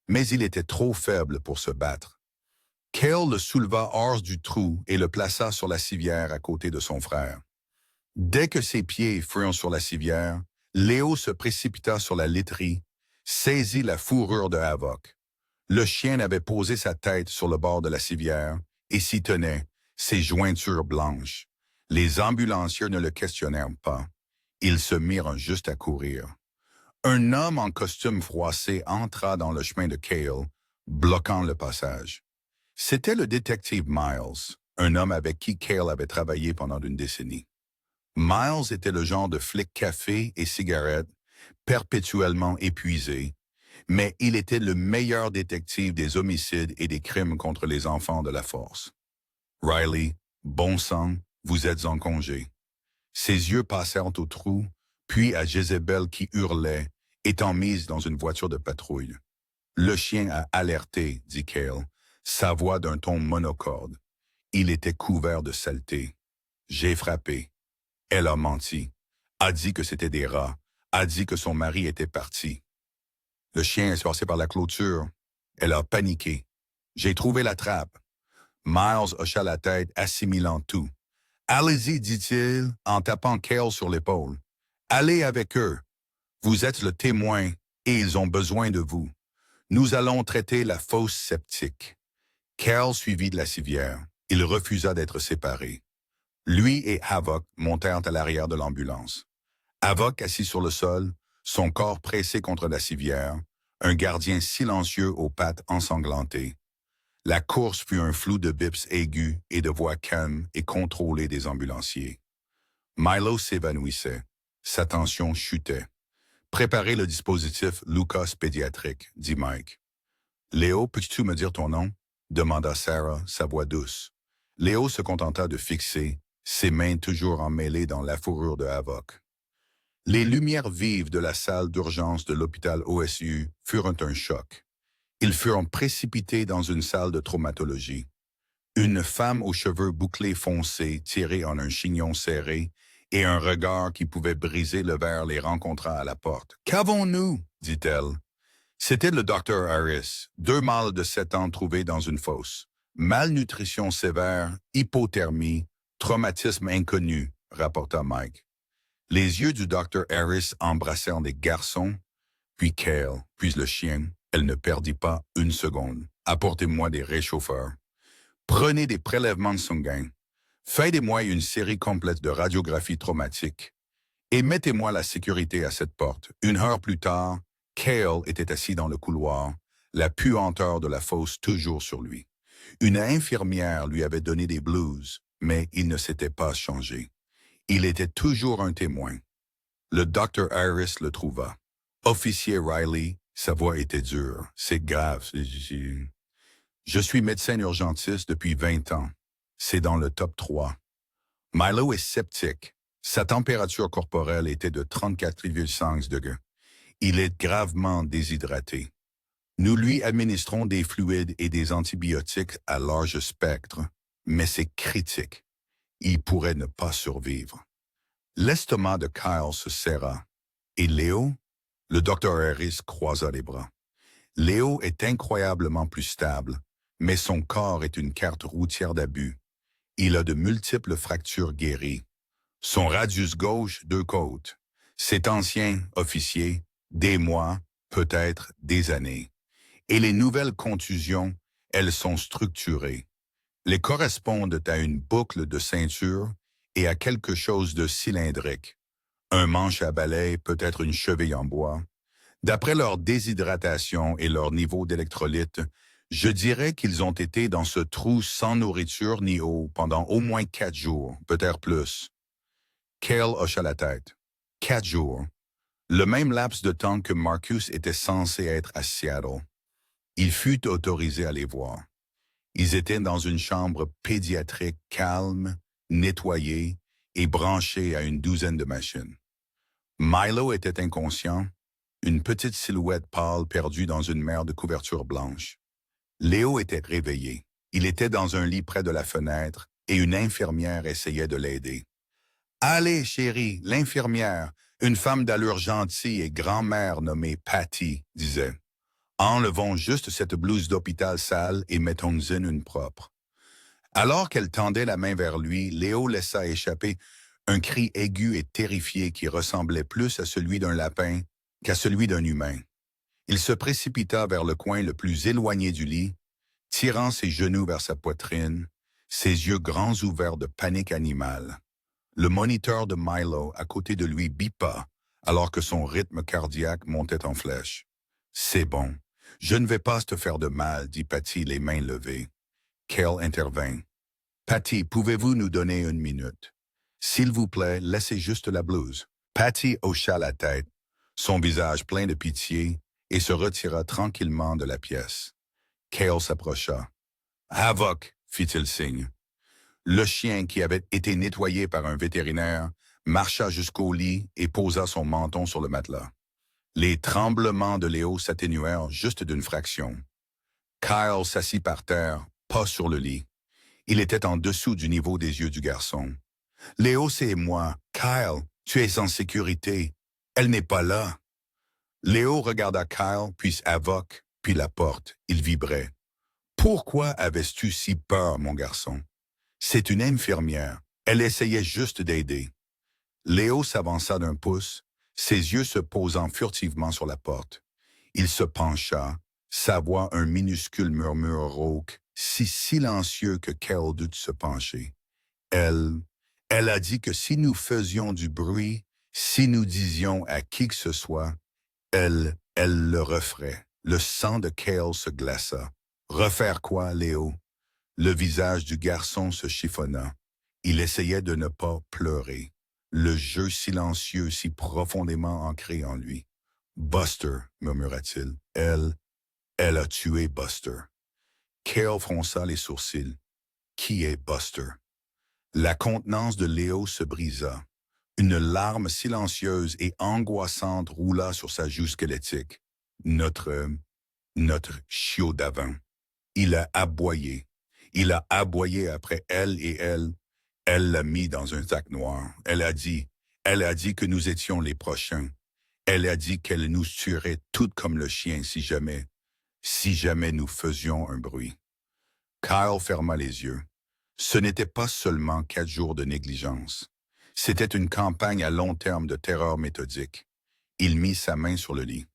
mais il était trop faible pour se battre. Cale le souleva hors du trou et le plaça sur la civière à côté de son frère. Dès que ses pieds furent sur la civière, Léo se précipita sur la literie, saisit la fourrure de Havoc. Le chien avait posé sa tête sur le bord de la civière et s'y tenait, ses jointures blanches. Les ambulanciers ne le questionnèrent pas. Ils se mirent juste à courir. Un homme en costume froissé entra dans le chemin de Cale, bloquant le passage. C'était le détective Miles, un homme avec qui Cale avait travaillé pendant une décennie. Miles était le genre de flic café et cigarette, perpétuellement épuisé, mais il était le meilleur détective des homicides et des crimes contre les enfants de la force. Riley, bon sang, vous êtes en congé. Ses yeux passèrent au trou, puis à Jezebel qui hurlait, étant mise dans une voiture de patrouille. Le chien a alerté, dit Cale, sa voix d'un ton monocorde. Il était couvert de saleté. J'ai frappé. Elle a menti, a dit que c'était des rats, a dit que son mari était parti. Le chien est passé par la clôture. Elle a paniqué. J'ai trouvé la trappe. Miles hocha la tête, assimilant tout. Allez-y, dit-il, en tapant Cale sur l'épaule. Allez avec eux. Vous êtes le témoin et ils ont besoin de vous. Nous allons traiter la fosse septique. Cale suivit de la civière. Il refusa d'être séparé. Lui et Havoc montèrent à l'arrière de l'ambulance. Havoc assis sur le sol, son corps pressé contre la civière, un gardien silencieux aux pattes ensanglantées. La course fut un flou de bips aigus et de voix calmes et contrôlées des ambulanciers. Milo s'évanouissait. Sa tension chutait. « Préparez le dispositif Lucas pédiatrique, » dit Mike. « Léo, peux-tu me dire ton nom? » demanda Sarah, sa voix douce. Léo se contenta de fixer, ses mains toujours emmêlées dans la fourrure de Havoc. Les lumières vives de la salle d'urgence de l'hôpital OSU furent un choc. Ils furent précipités dans une salle de traumatologie. Une femme aux cheveux bouclés foncés, tirés en un chignon serré, et un regard qui pouvait briser le verre les rencontra à la porte. « Qu'avons-nous? » dit-elle. C'était le Dr. Harris, 2 mâles de 7 ans trouvés dans une fosse. Malnutrition sévère, hypothermie, traumatisme inconnu, rapporta Mike. Les yeux du Dr. Harris embrassèrent des garçons, puis Cale, puis le chien. Elle ne perdit pas une seconde. Apportez-moi des réchauffeurs. Prenez des prélèvements sanguins. Faites-moi une série complète de radiographies traumatiques. Et mettez-moi la sécurité à cette porte. 1 heure plus tard, Cale était assis dans le couloir, la puanteur de la fosse toujours sur lui. Une infirmière lui avait donné des blues, mais il ne s'était pas changé. Il était toujours un témoin. Le Dr. Harris le trouva. Officier Riley, sa voix était dure. C'est grave. Je suis médecin urgentiste depuis 20 ans. C'est dans le top 3. Milo est sceptique. Sa température corporelle était de 34,5 degrés. Il est gravement déshydraté. Nous lui administrons des fluides et des antibiotiques à large spectre, mais c'est critique. Il pourrait ne pas survivre. L'estomac de Kyle se serra. Et Léo? Le docteur Harris croisa les bras. Léo est incroyablement plus stable, mais son corps est une carte routière d'abus. Il a de multiples fractures guéries. Son radius gauche, 2 côtes. C'est ancien, officier, des mois, peut-être des années. Et les nouvelles contusions, elles sont structurées. Les correspondent à une boucle de ceinture et à quelque chose de cylindrique. Un manche à balai, peut-être une cheville en bois. D'après leur déshydratation et leur niveau d'électrolytes, je dirais qu'ils ont été dans ce trou sans nourriture ni eau pendant au moins 4 jours, peut-être plus. Cale hocha la tête. 4 jours. Le même laps de temps que Marcus était censé être à Seattle. Il fut autorisé à les voir. Ils étaient dans une chambre pédiatrique calme, nettoyée et branchée à une douzaine de machines. Milo était inconscient, une petite silhouette pâle perdue dans une mer de couverture blanche. Léo était réveillé. Il était dans un lit près de la fenêtre et une infirmière essayait de l'aider. « Allez, chérie, l'infirmière, une femme d'allure gentille et grand-mère nommée Patty, disait. Enlevons juste cette blouse d'hôpital sale et mettons-en une propre. » Alors qu'elle tendait la main vers lui, Léo laissa échapper un cri aigu et terrifié qui ressemblait plus à celui d'un lapin qu'à celui d'un humain. Il se précipita vers le coin le plus éloigné du lit, tirant ses genoux vers sa poitrine, ses yeux grands ouverts de panique animale. Le moniteur de Milo à côté de lui bipa, alors que son rythme cardiaque montait en flèche. « C'est bon. Je ne vais pas te faire de mal, dit Patty, les mains levées. Cale intervint. « Patty, pouvez-vous nous donner 1 minute? S'il vous plaît, laissez juste la blouse. » Patty hocha la tête, son visage plein de pitié, et se retira tranquillement de la pièce. Cale s'approcha. « Havoc, fit-il signe. Le chien, qui avait été nettoyé par un vétérinaire, marcha jusqu'au lit et posa son menton sur le matelas. Les tremblements de Léo s'atténuèrent juste d'une fraction. Kyle s'assit par terre, pas sur le lit. Il était en dessous du niveau des yeux du garçon. « Léo, c'est moi. Kyle, tu es en sécurité. Elle n'est pas là. » Léo regarda Kyle, puis Havoc, puis la porte. Il vibrait. « Pourquoi avais-tu si peur, mon garçon? C'est une infirmière. Elle essayait juste d'aider. » Léo s'avança d'1 pouce, ses yeux se posant furtivement sur la porte. Il se pencha, sa voix un minuscule murmure rauque, si silencieux que Cale dut se pencher. Elle a dit que si nous faisions du bruit, si nous disions à qui que ce soit, elle le referait. Le sang de Cale se glaça. Refaire quoi, Léo? Le visage du garçon se chiffonna. Il essayait de ne pas pleurer. Le jeu silencieux si profondément ancré en lui. « Buster, murmura-t-il. Elle a tué Buster. » Cale fronça les sourcils. Qui est Buster? La contenance de Léo se brisa. Une larme silencieuse et angoissante roula sur sa joue squelettique. Notre chiot d'avant. Il a aboyé. Il a aboyé après elle et elle l'a mis dans un sac noir. Elle a dit que nous étions les prochains. Elle a dit qu'elle nous tuerait toutes comme le chien si jamais nous faisions un bruit. Kyle ferma les yeux. Ce n'était pas seulement 4 jours de négligence. C'était une campagne à long terme de terreur méthodique. Il mit sa main sur le lit.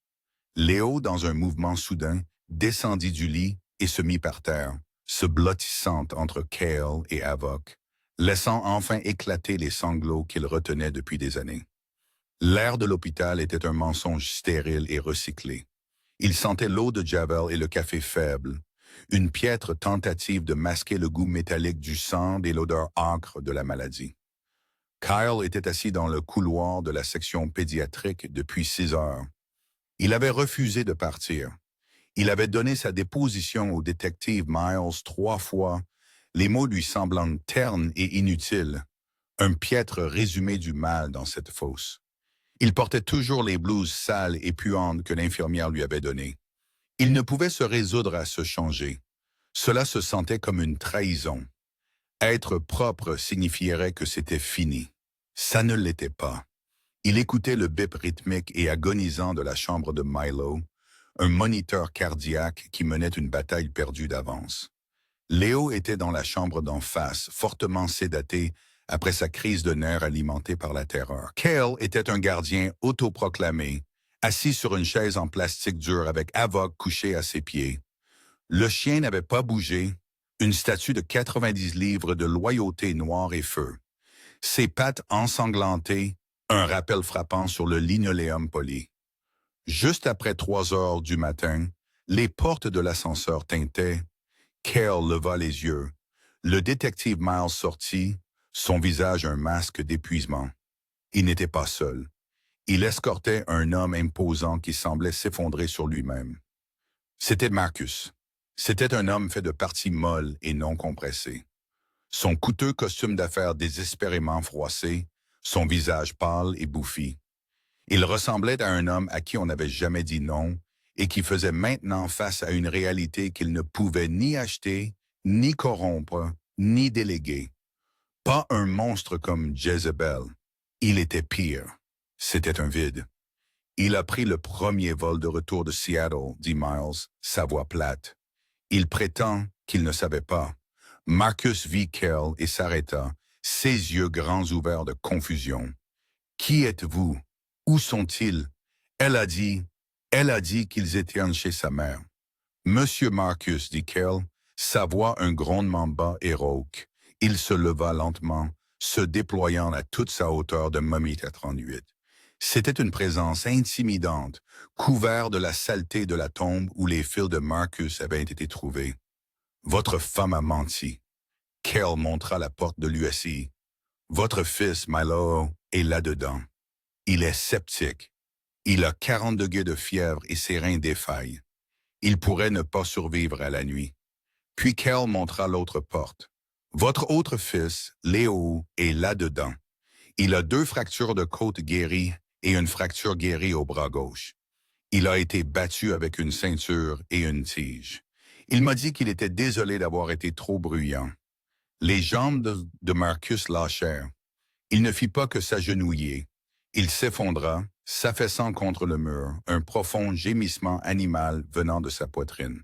Léo, dans un mouvement soudain, descendit du lit et se mit par terre, se blottissant entre Cale et Havoc, laissant enfin éclater les sanglots qu'il retenait depuis des années. L'air de l'hôpital était un mensonge stérile et recyclé. Il sentait l'eau de Javel et le café faible, une piètre tentative de masquer le goût métallique du sang et l'odeur âcre de la maladie. Kyle était assis dans le couloir de la section pédiatrique depuis 6 heures. Il avait refusé de partir. Il avait donné sa déposition au détective Miles 3 fois, les mots lui semblant ternes et inutiles, un piètre résumé du mal dans cette fosse. Il portait toujours les blouses sales et puantes que l'infirmière lui avait données. Il ne pouvait se résoudre à se changer. Cela se sentait comme une trahison. Être propre signifierait que c'était fini. Ça ne l'était pas. Il écoutait le bip rythmique et agonisant de la chambre de Milo, un moniteur cardiaque qui menait une bataille perdue d'avance. Léo était dans la chambre d'en face, fortement sédaté après sa crise de nerfs alimentée par la terreur. Cale était un gardien autoproclamé, assis sur une chaise en plastique dur avec Avoc couché à ses pieds. Le chien n'avait pas bougé, une statue de 90 livres de loyauté noire et feu. Ses pattes ensanglantées, un rappel frappant sur le linoléum poli. Juste après 3 heures du matin, les portes de l'ascenseur tintaient. Cale leva les yeux. Le détective Miles sortit, son visage un masque d'épuisement. Il n'était pas seul. Il escortait un homme imposant qui semblait s'effondrer sur lui-même. C'était Marcus. C'était un homme fait de parties molles et non compressées. Son coûteux costume d'affaires désespérément froissé, son visage pâle et bouffi. Il ressemblait à un homme à qui on n'avait jamais dit non et qui faisait maintenant face à une réalité qu'il ne pouvait ni acheter, ni corrompre, ni déléguer. Pas un monstre comme Jezebel. Il était pire. C'était un vide. Il a pris le premier vol de retour de Seattle, dit Miles, sa voix plate. Il prétend qu'il ne savait pas. Marcus vit Cale et s'arrêta, ses yeux grands ouverts de confusion. « Qui êtes-vous? Où sont-ils? » Elle a dit qu'ils étaient chez sa mère. « Monsieur Marcus, dit Cale, sa voix un grondement bas et rauque. Il se leva lentement, se déployant à toute sa hauteur de momie à 38. C'était une présence intimidante, couverte de la saleté de la tombe où les fils de Marcus avaient été trouvés. « Votre femme a menti. » Cale montra la porte de l'USI. « Votre fils, Milo, est là-dedans. Il est sceptique. Il a 40 degrés de fièvre et ses reins défaillent. Il pourrait ne pas survivre à la nuit. » Puis Cale montra l'autre porte. « Votre autre fils, Léo, est là-dedans. Il a 2 fractures de côte guéries et une fracture guérie au bras gauche. Il a été battu avec une ceinture et une tige. Il m'a dit qu'il était désolé d'avoir été trop bruyant. » Les jambes de Marcus lâchèrent. Il ne fit pas que s'agenouiller. Il s'effondra, s'affaissant contre le mur, un profond gémissement animal venant de sa poitrine.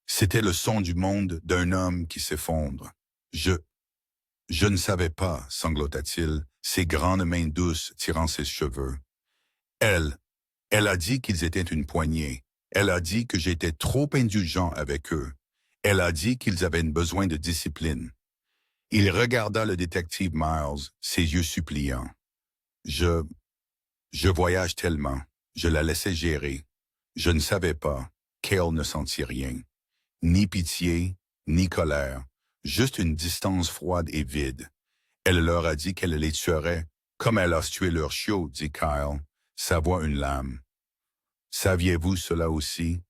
C'était le son du monde d'un homme qui s'effondre. Je ne savais pas, sanglota-t-il, ses grandes mains douces tirant ses cheveux. Elle a dit qu'ils étaient une poignée. Elle a dit que j'étais trop indulgent avec eux. Elle a dit qu'ils avaient besoin de discipline. Il regarda le détective Miles, ses yeux suppliants. Je voyage tellement. Je la laissais gérer. Je ne savais pas. Cale ne sentit rien. Ni pitié, ni colère. Juste une distance froide et vide. Elle leur a dit qu'elle les tuerait, comme elle a tué leur chiot, dit Kyle, sa voix une lame. Saviez-vous cela aussi?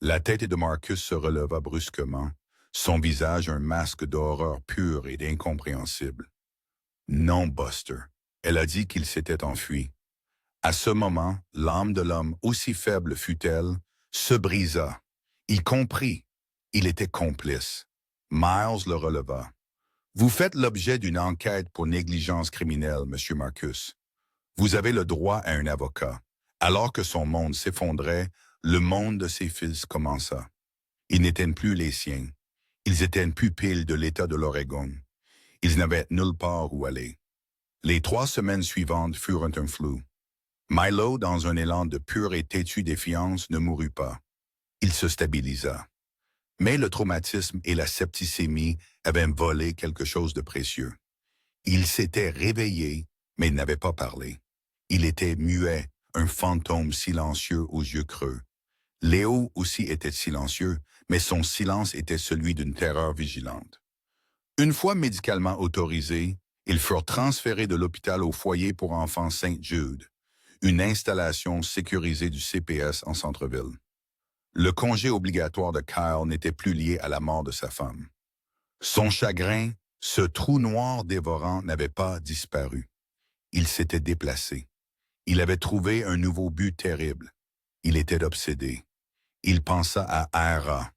La tête de Marcus se releva brusquement, son visage un masque d'horreur pure et d'incompréhensible. Non, Buster. Elle a dit qu'il s'était enfui. À ce moment, l'âme de l'homme, aussi faible fût-elle, se brisa. Il comprit. Il était complice. Miles le releva. Vous faites l'objet d'une enquête pour négligence criminelle, Monsieur Marcus. Vous avez le droit à un avocat. Alors que son monde s'effondrait, le monde de ses fils commença. Ils n'étaient plus les siens. Ils étaient une pupille de l'État de l'Oregon. Ils n'avaient nulle part où aller. Les 3 semaines suivantes furent un flou. Milo, dans un élan de pure et têtue défiance, ne mourut pas. Il se stabilisa. Mais le traumatisme et la septicémie avaient volé quelque chose de précieux. Il s'était réveillé, mais il n'avait pas parlé. Il était muet, un fantôme silencieux aux yeux creux. Léo aussi était silencieux, mais son silence était celui d'une terreur vigilante. Une fois médicalement autorisés, ils furent transférés de l'hôpital au foyer pour enfants Saint-Jude, une installation sécurisée du CPS en centre-ville. Le congé obligatoire de Kyle n'était plus lié à la mort de sa femme. Son chagrin, ce trou noir dévorant, n'avait pas disparu. Il s'était déplacé. Il avait trouvé un nouveau but terrible. Il était obsédé. Il pensa à Ara.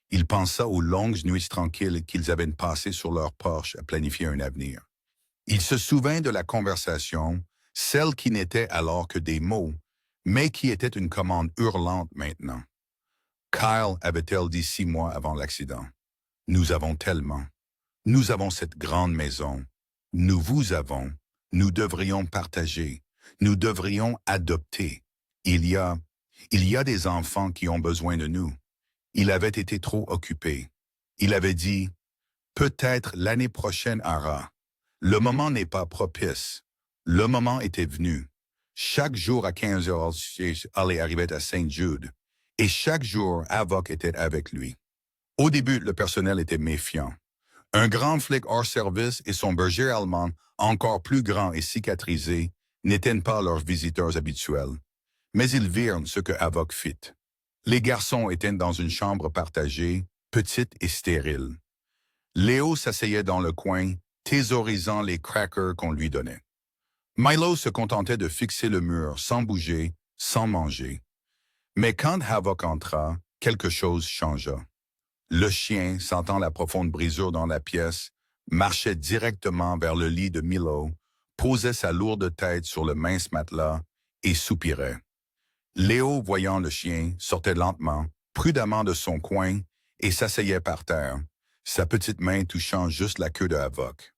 Il pensa aux longues nuits tranquilles qu'ils avaient passées sur leur porche à planifier un avenir. Il se souvint de la conversation, celle qui n'était alors que des mots, mais qui était une commande hurlante maintenant. Kyle avait-elle dit 6 mois avant l'accident. Nous avons tellement. Nous avons cette grande maison. Nous vous avons. Nous devrions partager. Nous devrions adopter. Il y a des enfants qui ont besoin de nous. Il avait été trop occupé. Il avait dit, peut-être l'année prochaine, Ara. Le moment n'est pas propice. Le moment était venu. Chaque jour à 15 heures, allait arriver à Saint-Jude. Et chaque jour, Havok était avec lui. Au début, le personnel était méfiant. Un grand flic hors service et son berger allemand, encore plus grand et cicatrisé, n'étaient pas leurs visiteurs habituels. Mais ils virent ce que Havok fit. Les garçons étaient dans une chambre partagée, petite et stérile. Léo s'asseyait dans le coin, thésaurisant les crackers qu'on lui donnait. Milo se contentait de fixer le mur, sans bouger, sans manger. Mais quand Havok entra, quelque chose changea. Le chien, sentant la profonde brisure dans la pièce, marchait directement vers le lit de Milo, posait sa lourde tête sur le mince matelas et soupirait. Léo, voyant le chien, sortait lentement, prudemment de son coin et s'asseyait par terre, sa petite main touchant juste la queue de Havok.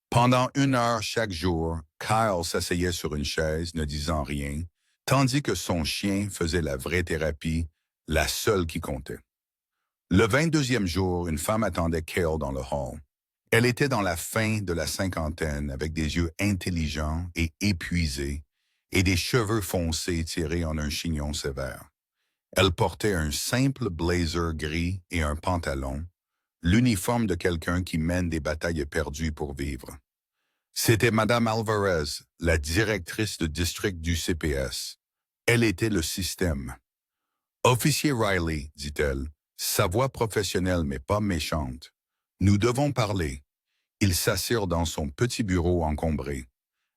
Pendant 1 heure chaque jour, Kyle s'asseyait sur une chaise, ne disant rien, tandis que son chien faisait la vraie thérapie, la seule qui comptait. Le 22e jour, une femme attendait Cale dans le hall. Elle était dans la fin de la cinquantaine, avec des yeux intelligents et épuisés, et des cheveux foncés tirés en un chignon sévère. Elle portait un simple blazer gris et un pantalon, l'uniforme de quelqu'un qui mène des batailles perdues pour vivre. C'était Madame Alvarez, la directrice de district du CPS. Elle était le système. « Officier Riley, dit-elle, sa voix professionnelle mais pas méchante. Nous devons parler. » Ils s'assirent dans son petit bureau encombré.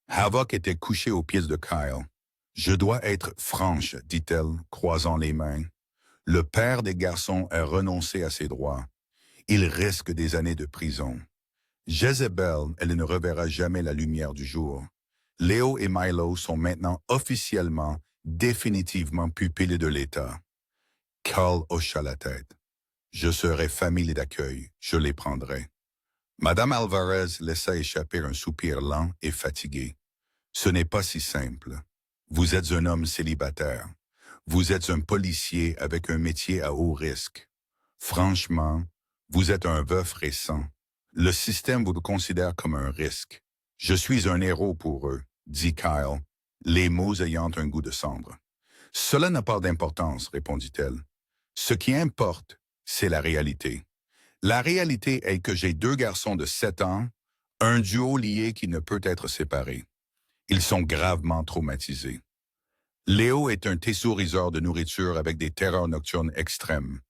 Havok était couché aux pieds de Kyle. « Je dois être franche, dit-elle, croisant les mains. Le père des garçons a renoncé à ses droits. Il risque des années de prison. Jezebel, elle ne reverra jamais la lumière du jour. Léo et Milo sont maintenant officiellement, définitivement pupilles de l'État. Carl hocha la tête. Je serai famille d'accueil, je les prendrai. Madame Alvarez laissa échapper un soupir lent et fatigué. Ce n'est pas si simple. Vous êtes un homme célibataire. Vous êtes un policier avec un métier à haut risque. Franchement, vous êtes un veuf récent. Le système vous considère comme un risque. Je suis un héros pour eux, dit Kyle, les mots ayant un goût de cendre. Cela n'a pas d'importance, répondit-elle. Ce qui importe, c'est la réalité. La réalité est que j'ai 2 garçons de 7 ans, un duo lié qui ne peut être séparé. Ils sont gravement traumatisés. Léo est un thésauriseur de nourriture avec des terreurs nocturnes extrêmes.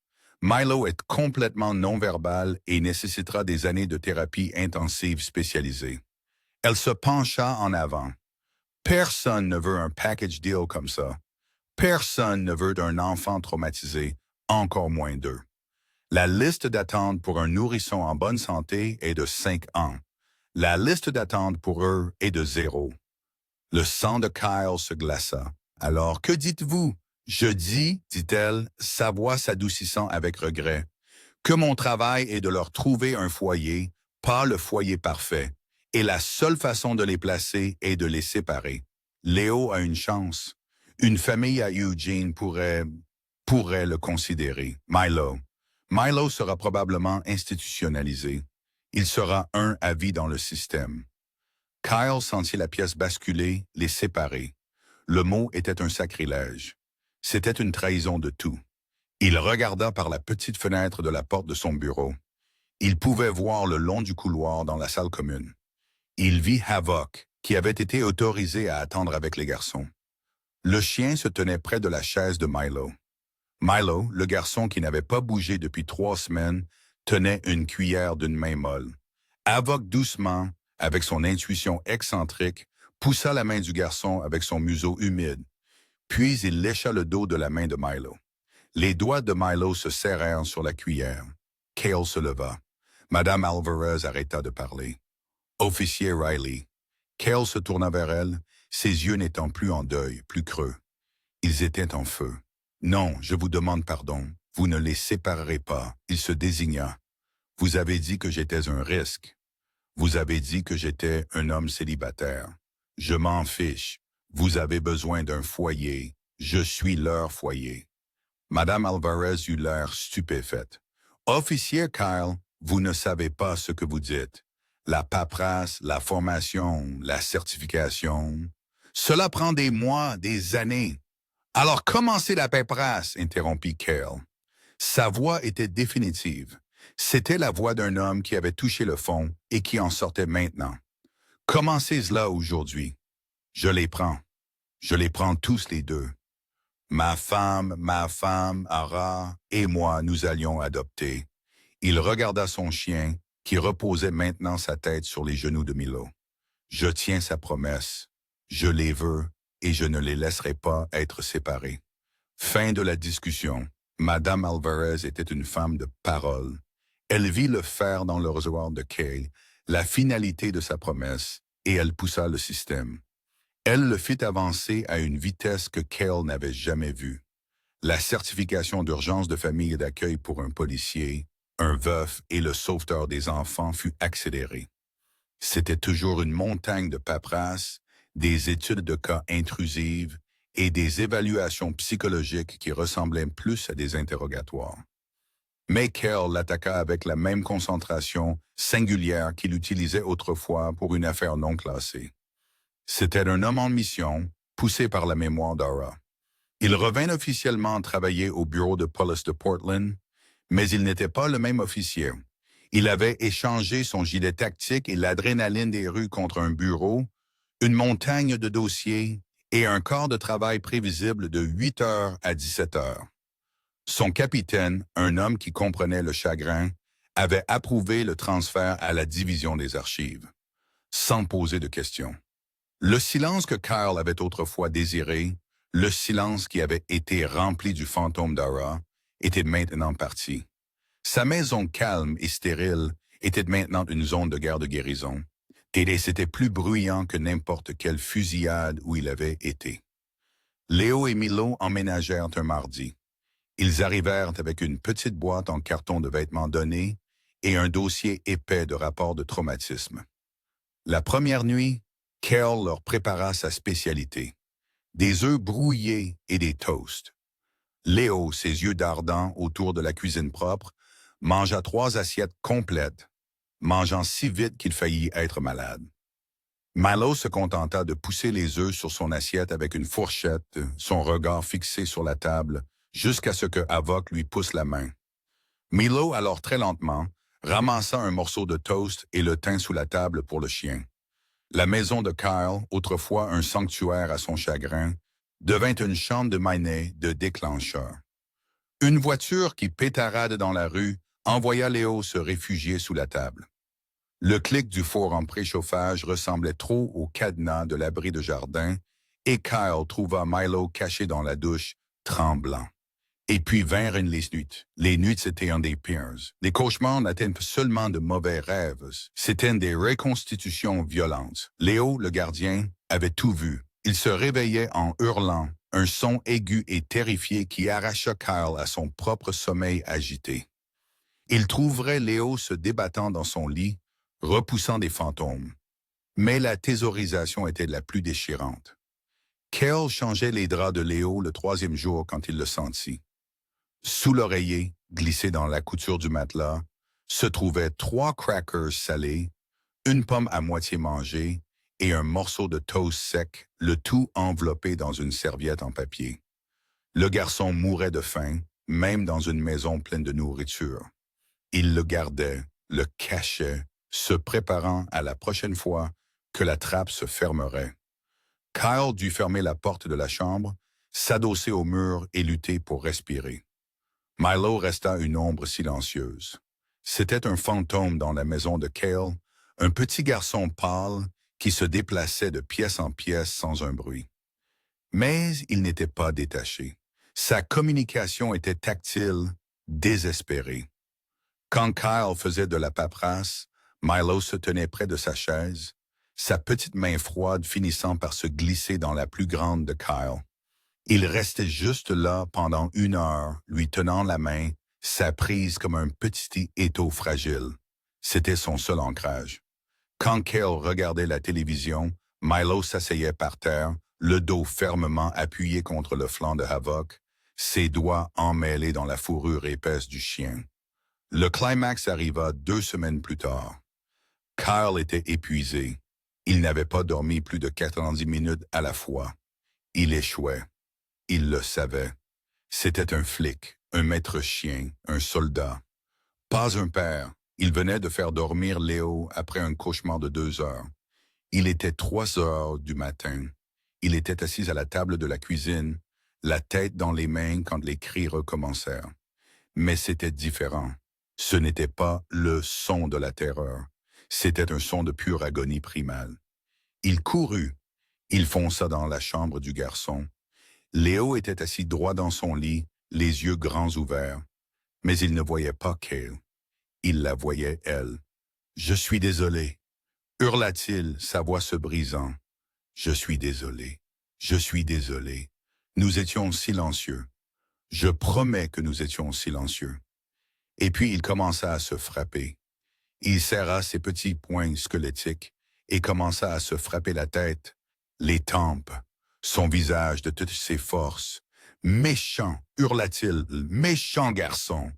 Milo est complètement non-verbal et nécessitera des années de thérapie intensive spécialisée. Elle se pencha en avant. Personne ne veut un package deal comme ça. Personne ne veut d'un enfant traumatisé, encore moins d'eux. La liste d'attente pour un nourrisson en bonne santé est de 5 ans. La liste d'attente pour eux est de 0. Le sang de Kyle se glaça. « Alors, que dites-vous? » « Je dis, dit-elle, sa voix s'adoucissant avec regret, que mon travail est de leur trouver un foyer, pas le foyer parfait, et la seule façon de les placer est de les séparer. Léo a une chance. Une famille à Eugene pourrait le considérer. Milo sera probablement institutionnalisé. Il sera un à vie dans le système. Kyle sentit la pièce basculer, les séparer. Le mot était un sacrilège. C'était une trahison de tout. Il regarda par la petite fenêtre de la porte de son bureau. Il pouvait voir le long du couloir dans la salle commune. Il vit Havok, qui avait été autorisé à attendre avec les garçons. Le chien se tenait près de la chaise de Milo. Milo, le garçon qui n'avait pas bougé depuis 3 semaines, tenait une cuillère d'une main molle. Havok doucement, avec son intuition excentrique, poussa la main du garçon avec son museau humide. Puis il lécha le dos de la main de Milo. Les doigts de Milo se serrèrent sur la cuillère. Cale se leva. Madame Alvarez arrêta de parler. Officier Riley. Cale se tourna vers elle, ses yeux n'étant plus en deuil, plus creux. Ils étaient en feu. Non, je vous demande pardon. Vous ne les séparerez pas. Il se désigna. Vous avez dit que j'étais un risque. Vous avez dit que j'étais un homme célibataire. Je m'en fiche. Vous avez besoin d'un foyer. Je suis leur foyer. Madame Alvarez eut l'air stupéfaite. Officier Kyle, vous ne savez pas ce que vous dites. La paperasse, la formation, la certification. Cela prend des mois, des années. Alors commencez la paperasse, interrompit Cale. Sa voix était définitive. C'était la voix d'un homme qui avait touché le fond et qui en sortait maintenant. Commencez-la aujourd'hui. Je les prends. Je les prends tous les deux. Ma femme, Ara, et moi, nous allions adopter. Il regarda son chien, qui reposait maintenant sa tête sur les genoux de Milo. Je tiens sa promesse. Je les veux, et je ne les laisserai pas être séparés. Fin de la discussion. Madame Alvarez était une femme de parole. Elle vit le fer dans le réservoir de Cale, la finalité de sa promesse, et elle poussa le système. Elle le fit avancer à une vitesse que Cale n'avait jamais vue. La certification d'urgence de famille et d'accueil pour un policier, un veuf et le sauveteur des enfants fut accélérée. C'était toujours une montagne de paperasse, des études de cas intrusives et des évaluations psychologiques qui ressemblaient plus à des interrogatoires. Mais Cale l'attaqua avec la même concentration singulière qu'il utilisait autrefois pour une affaire non classée. C'était un homme en mission, poussé par la mémoire d'Ara. Il revint officiellement travailler au bureau de police de Portland, mais il n'était pas le même officier. Il avait échangé son gilet tactique et l'adrénaline des rues contre un bureau, une montagne de dossiers et un corps de travail prévisible de 8 heures à 17 heures. Son capitaine, un homme qui comprenait le chagrin, avait approuvé le transfert à la division des archives, sans poser de questions. Le silence que Kyle avait autrefois désiré, le silence qui avait été rempli du fantôme d'Ara, était maintenant parti. Sa maison calme et stérile était maintenant une zone de garde-guérison, et c'était plus bruyant que n'importe quelle fusillade où il avait été. Léo et Milo emménagèrent un mardi. Ils arrivèrent avec une petite boîte en carton de vêtements donnés et un dossier épais de rapports de traumatisme. La première nuit, Cale leur prépara sa spécialité, des œufs brouillés et des toasts. Léo, ses yeux dardants autour de la cuisine propre, mangea 3 assiettes complètes, mangeant si vite qu'il faillit être malade. Milo se contenta de pousser les œufs sur son assiette avec une fourchette, son regard fixé sur la table, jusqu'à ce que Avoc lui pousse la main. Milo, alors très lentement, ramassa un morceau de toast et le tint sous la table pour le chien. La maison de Kyle, autrefois un sanctuaire à son chagrin, devint une chambre de Manet de déclencheur. Une voiture qui pétarade dans la rue envoya Léo se réfugier sous la table. Le clic du four en préchauffage ressemblait trop au cadenas de l'abri de jardin et Kyle trouva Milo caché dans la douche, tremblant. Et puis vinrent les nuits. Les nuits, c'était un des pires. Les cauchemars n'étaient pas seulement de mauvais rêves, c'étaient des reconstitutions violentes. Léo, le gardien, avait tout vu. Il se réveillait en hurlant, un son aigu et terrifié qui arracha Kyle à son propre sommeil agité. Il trouverait Léo se débattant dans son lit, repoussant des fantômes. Mais la thésaurisation était la plus déchirante. Cale changeait les draps de Léo le 3e jour quand il le sentit. Sous l'oreiller, glissé dans la couture du matelas, se trouvaient 3 crackers salés, une pomme à moitié mangée et un morceau de toast sec, le tout enveloppé dans une serviette en papier. Le garçon mourait de faim, même dans une maison pleine de nourriture. Il le gardait, le cachait, se préparant à la prochaine fois que la trappe se fermerait. Kyle dut fermer la porte de la chambre, s'adosser au mur et lutter pour respirer. Milo resta une ombre silencieuse. C'était un fantôme dans la maison de Cale, un petit garçon pâle qui se déplaçait de pièce en pièce sans un bruit. Mais il n'était pas détaché. Sa communication était tactile, désespérée. Quand Kyle faisait de la paperasse, Milo se tenait près de sa chaise, sa petite main froide finissant par se glisser dans la plus grande de Kyle. Il restait juste là pendant 1 heure, lui tenant la main, sa prise comme un petit étau fragile. C'était son seul ancrage. Quand Kyle regardait la télévision, Milo s'asseyait par terre, le dos fermement appuyé contre le flanc de Havoc, ses doigts emmêlés dans la fourrure épaisse du chien. Le climax arriva 2 semaines plus tard. Kyle était épuisé. Il n'avait pas dormi plus de 90 minutes à la fois. Il échouait. Il le savait. C'était un flic, un maître chien, un soldat. Pas un père. Il venait de faire dormir Léo après un cauchemar de 2 heures. Il était 3 heures du matin. Il était assis à la table de la cuisine, la tête dans les mains quand les cris recommencèrent. Mais c'était différent. Ce n'était pas le son de la terreur. C'était un son de pure agonie primale. Il courut. Il fonça dans la chambre du garçon. Léo était assis droit dans son lit, les yeux grands ouverts. Mais il ne voyait pas Kyle. Il la voyait, elle. « Je suis désolé », hurla-t-il, sa voix se brisant. « Je suis désolé. Je suis désolé. » Nous étions silencieux. Je promets que nous étions silencieux. Et puis il commença à se frapper. Il serra ses petits poings squelettiques et commença à se frapper la tête, les tempes, son visage de toutes ses forces. « Méchant !» hurla-t-il, « méchant garçon !»«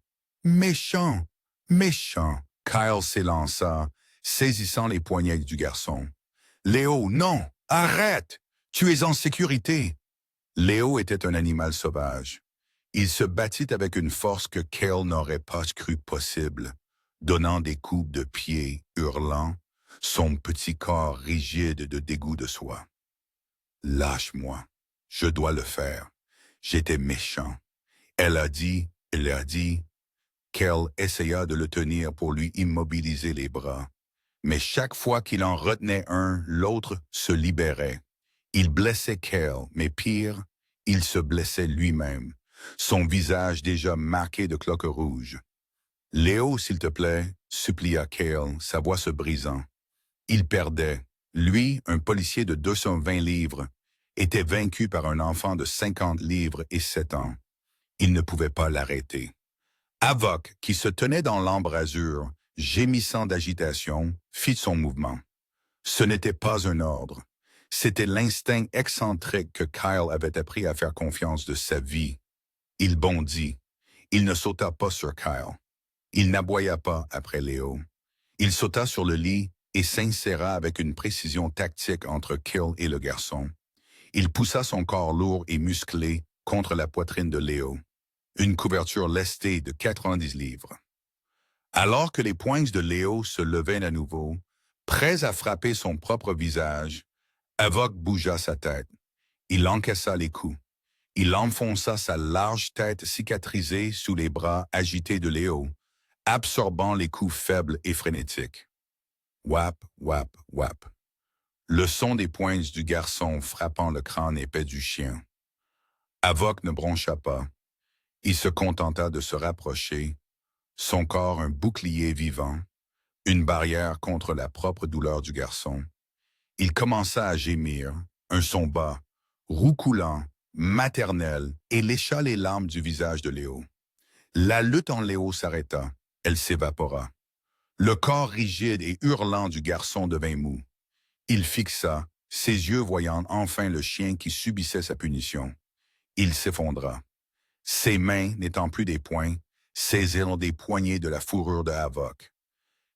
Méchant ! Méchant !» Kyle s'élança, saisissant les poignets du garçon. « Léo, non! Arrête! Tu es en sécurité! » Léo était un animal sauvage. Il se battit avec une force que Kyle n'aurait pas cru possible, donnant des coups de pied, hurlant, son petit corps rigide de dégoût de soi. « Lâche-moi, je dois le faire. J'étais méchant. » Elle a dit. Kyle essaya de le tenir pour lui immobiliser les bras. Mais chaque fois qu'il en retenait un, l'autre se libérait. Il blessait Kyle, mais pire, il se blessait lui-même, son visage déjà marqué de cloques rouges. « Léo, s'il te plaît, » supplia Kyle, sa voix se brisant. Il perdait. Lui, un policier de 220 livres, était vaincu par un enfant de 50 livres et 7 ans. Il ne pouvait pas l'arrêter. Havoc, qui se tenait dans l'embrasure, gémissant d'agitation, fit son mouvement. Ce n'était pas un ordre. C'était l'instinct excentrique que Kyle avait appris à faire confiance de sa vie. Il bondit. Il ne sauta pas sur Kyle. Il n'aboya pas après Léo. Il sauta sur le lit et s'inséra avec une précision tactique entre Kyle et le garçon. Il poussa son corps lourd et musclé contre la poitrine de Léo. Une couverture lestée de 90 livres. Alors que les poings de Léo se levaient à nouveau, prêts à frapper son propre visage, Havoc bougea sa tête. Il encaissa les coups. Il enfonça sa large tête cicatrisée sous les bras agités de Léo, absorbant les coups faibles et frénétiques. Wap, wap, wap. Le son des poings du garçon frappant le crâne épais du chien. Havoc ne broncha pas. Il se contenta de se rapprocher, son corps un bouclier vivant, une barrière contre la propre douleur du garçon. Il commença à gémir, un son bas, roucoulant, maternel, et lécha les larmes du visage de Léo. La lutte en Léo s'arrêta, elle s'évapora. Le corps rigide et hurlant du garçon devint mou. Il fixa, ses yeux voyant enfin le chien qui subissait sa punition. Il s'effondra. Ses mains n'étant plus des poings, saisirent des poignées de la fourrure de Havoc.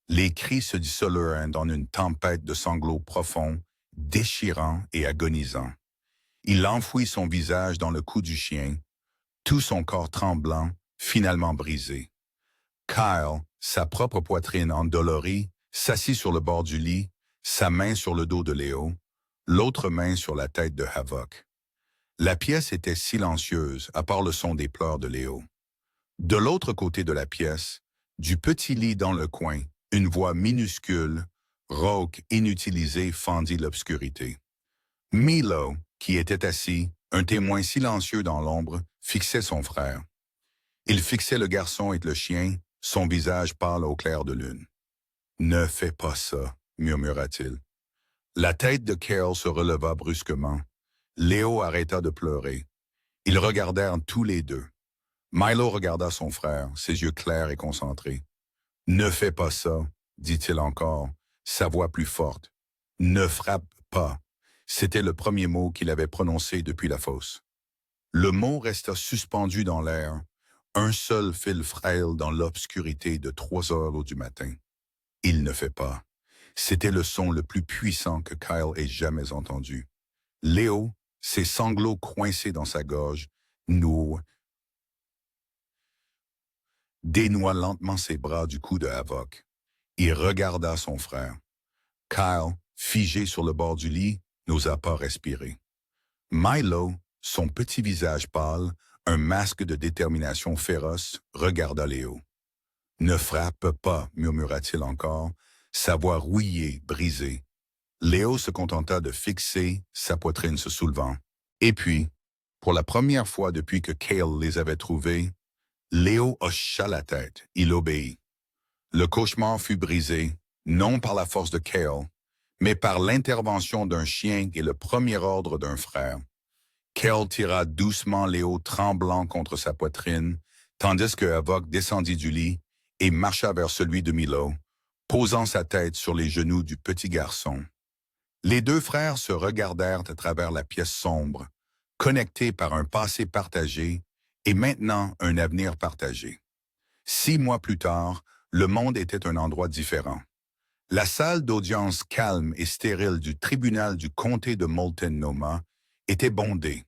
Les cris se dissolurent dans une tempête de sanglots profonds, déchirants et agonisants. Il enfouit son visage dans le cou du chien, tout son corps tremblant, finalement brisé. Kyle, sa propre poitrine endolorie, s'assit sur le bord du lit, sa main sur le dos de Léo, l'autre main sur la tête de Havoc. La pièce était silencieuse, à part le son des pleurs de Léo. De l'autre côté de la pièce, du petit lit dans le coin, une voix minuscule, rauque, inutilisée, fendit l'obscurité. Milo, qui était assis, un témoin silencieux dans l'ombre, fixait son frère. Il fixait le garçon et le chien, son visage pâle au clair de lune. « Ne fais pas ça, murmura-t-il. La tête de Cale se releva brusquement. Léo arrêta de pleurer. Ils regardèrent tous les deux. Milo regarda son frère, ses yeux clairs et concentrés. « Ne fais pas ça, dit-il encore, sa voix plus forte. « Ne frappe pas. » C'était le premier mot qu'il avait prononcé depuis la fosse. Le mot resta suspendu dans l'air, un seul fil frêle dans l'obscurité de 3 heures du matin. Il ne fait pas. C'était le son le plus puissant que Kyle ait jamais entendu. Léo, ses sanglots coincés dans sa gorge, dénoua lentement ses bras du cou de Havok. Il regarda son frère. Kyle, figé sur le bord du lit, n'osa pas respirer. Milo, son petit visage pâle, un masque de détermination féroce, regarda Léo. « Ne frappe pas, murmura-t-il encore, sa voix rouillée, brisée. Léo se contenta de fixer, sa poitrine se soulevant. Et puis, pour la première fois depuis que Cale les avait trouvés, Léo hocha la tête, il obéit. Le cauchemar fut brisé, non par la force de Cale, mais par l'intervention d'un chien et le premier ordre d'un frère. Cale tira doucement Léo tremblant contre sa poitrine, tandis que Havok descendit du lit et marcha vers celui de Milo, posant sa tête sur les genoux du petit garçon. Les deux frères se regardèrent à travers la pièce sombre, connectés par un passé partagé et maintenant un avenir partagé. 6 mois plus tard, le monde était un endroit différent. La salle d'audience calme et stérile du tribunal du comté de Multnomah était bondée.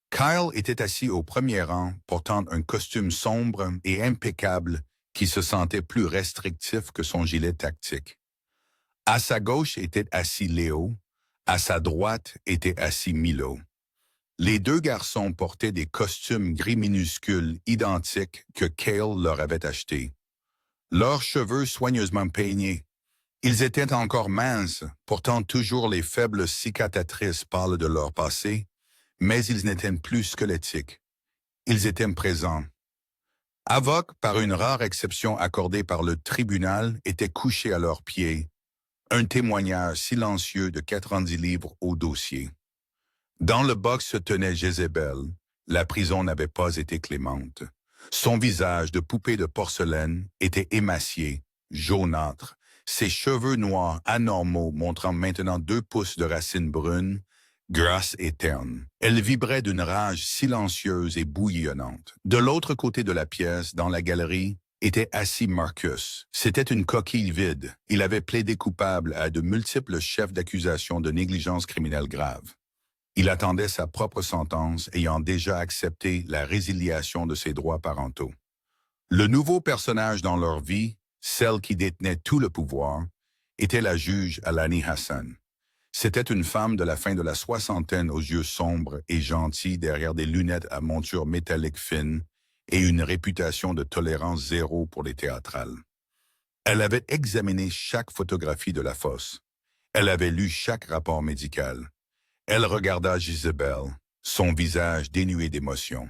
Kyle était assis au premier rang, portant un costume sombre et impeccable qui se sentait plus restrictif que son gilet tactique. À sa gauche était assis Léo, à sa droite était assis Milo. Les deux garçons portaient des costumes gris minuscules identiques que Cale leur avait achetés. Leurs cheveux soigneusement peignés. Ils étaient encore minces, portant toujours les faibles cicatrices pâles de leur passé, mais ils n'étaient plus squelettiques. Ils étaient présents. Havok, par une rare exception accordée par le tribunal, était couché à leurs pieds, un témoignage silencieux de 90 livres au dossier. Dans le box se tenait Jézabel. La prison n'avait pas été clémente. Son visage de poupée de porcelaine était émacié, jaunâtre, ses cheveux noirs anormaux montrant maintenant 2 pouces de racines brunes, grasses et ternes. Elle vibrait d'une rage silencieuse et bouillonnante. De l'autre côté de la pièce, dans la galerie, était assis Marcus. C'était une coquille vide. Il avait plaidé coupable à de multiples chefs d'accusation de négligence criminelle grave. Il attendait sa propre sentence, ayant déjà accepté la résiliation de ses droits parentaux. Le nouveau personnage dans leur vie, celle qui détenait tout le pouvoir, était la juge Alani Hassan. C'était une femme de la fin de la soixantaine aux yeux sombres et gentils derrière des lunettes à monture métallique fine et une réputation de tolérance zéro pour les théâtrales. Elle avait examiné chaque photographie de la fosse. Elle avait lu chaque rapport médical. Elle regarda Jézabel, son visage dénué d'émotion.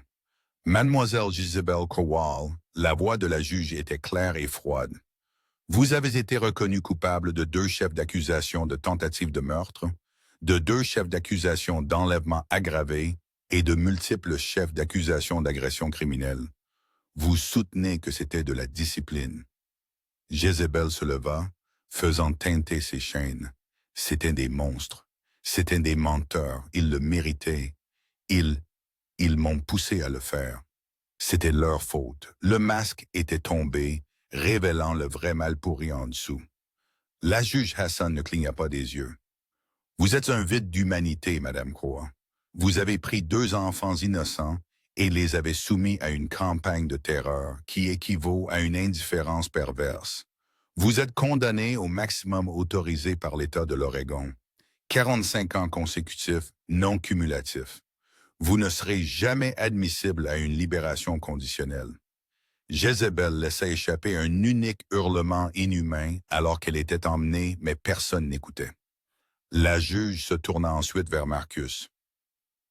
Mademoiselle Jézabel Crowell, la voix de la juge était claire et froide. Vous avez été reconnu coupable de 2 chefs d'accusation de tentative de meurtre, de 2 chefs d'accusation d'enlèvement aggravé et de multiples chefs d'accusation d'agression criminelle. Vous soutenez que c'était de la discipline. Jézabel se leva, faisant tinter ses chaînes. C'étaient des monstres. C'étaient des menteurs, ils le méritaient. Ils m'ont poussé à le faire. C'était leur faute. Le masque était tombé, révélant le vrai mal pourri en dessous. La juge Hassan ne cligna pas des yeux. Vous êtes un vide d'humanité, Madame Croix. Vous avez pris 2 enfants innocents et les avez soumis à une campagne de terreur qui équivaut à une indifférence perverse. Vous êtes condamné au maximum autorisé par l'État de l'Oregon. 45 ans consécutifs, non cumulatifs. Vous ne serez jamais admissible à une libération conditionnelle. Jézabel laissa échapper un unique hurlement inhumain alors qu'elle était emmenée, mais personne n'écoutait. La juge se tourna ensuite vers Marcus.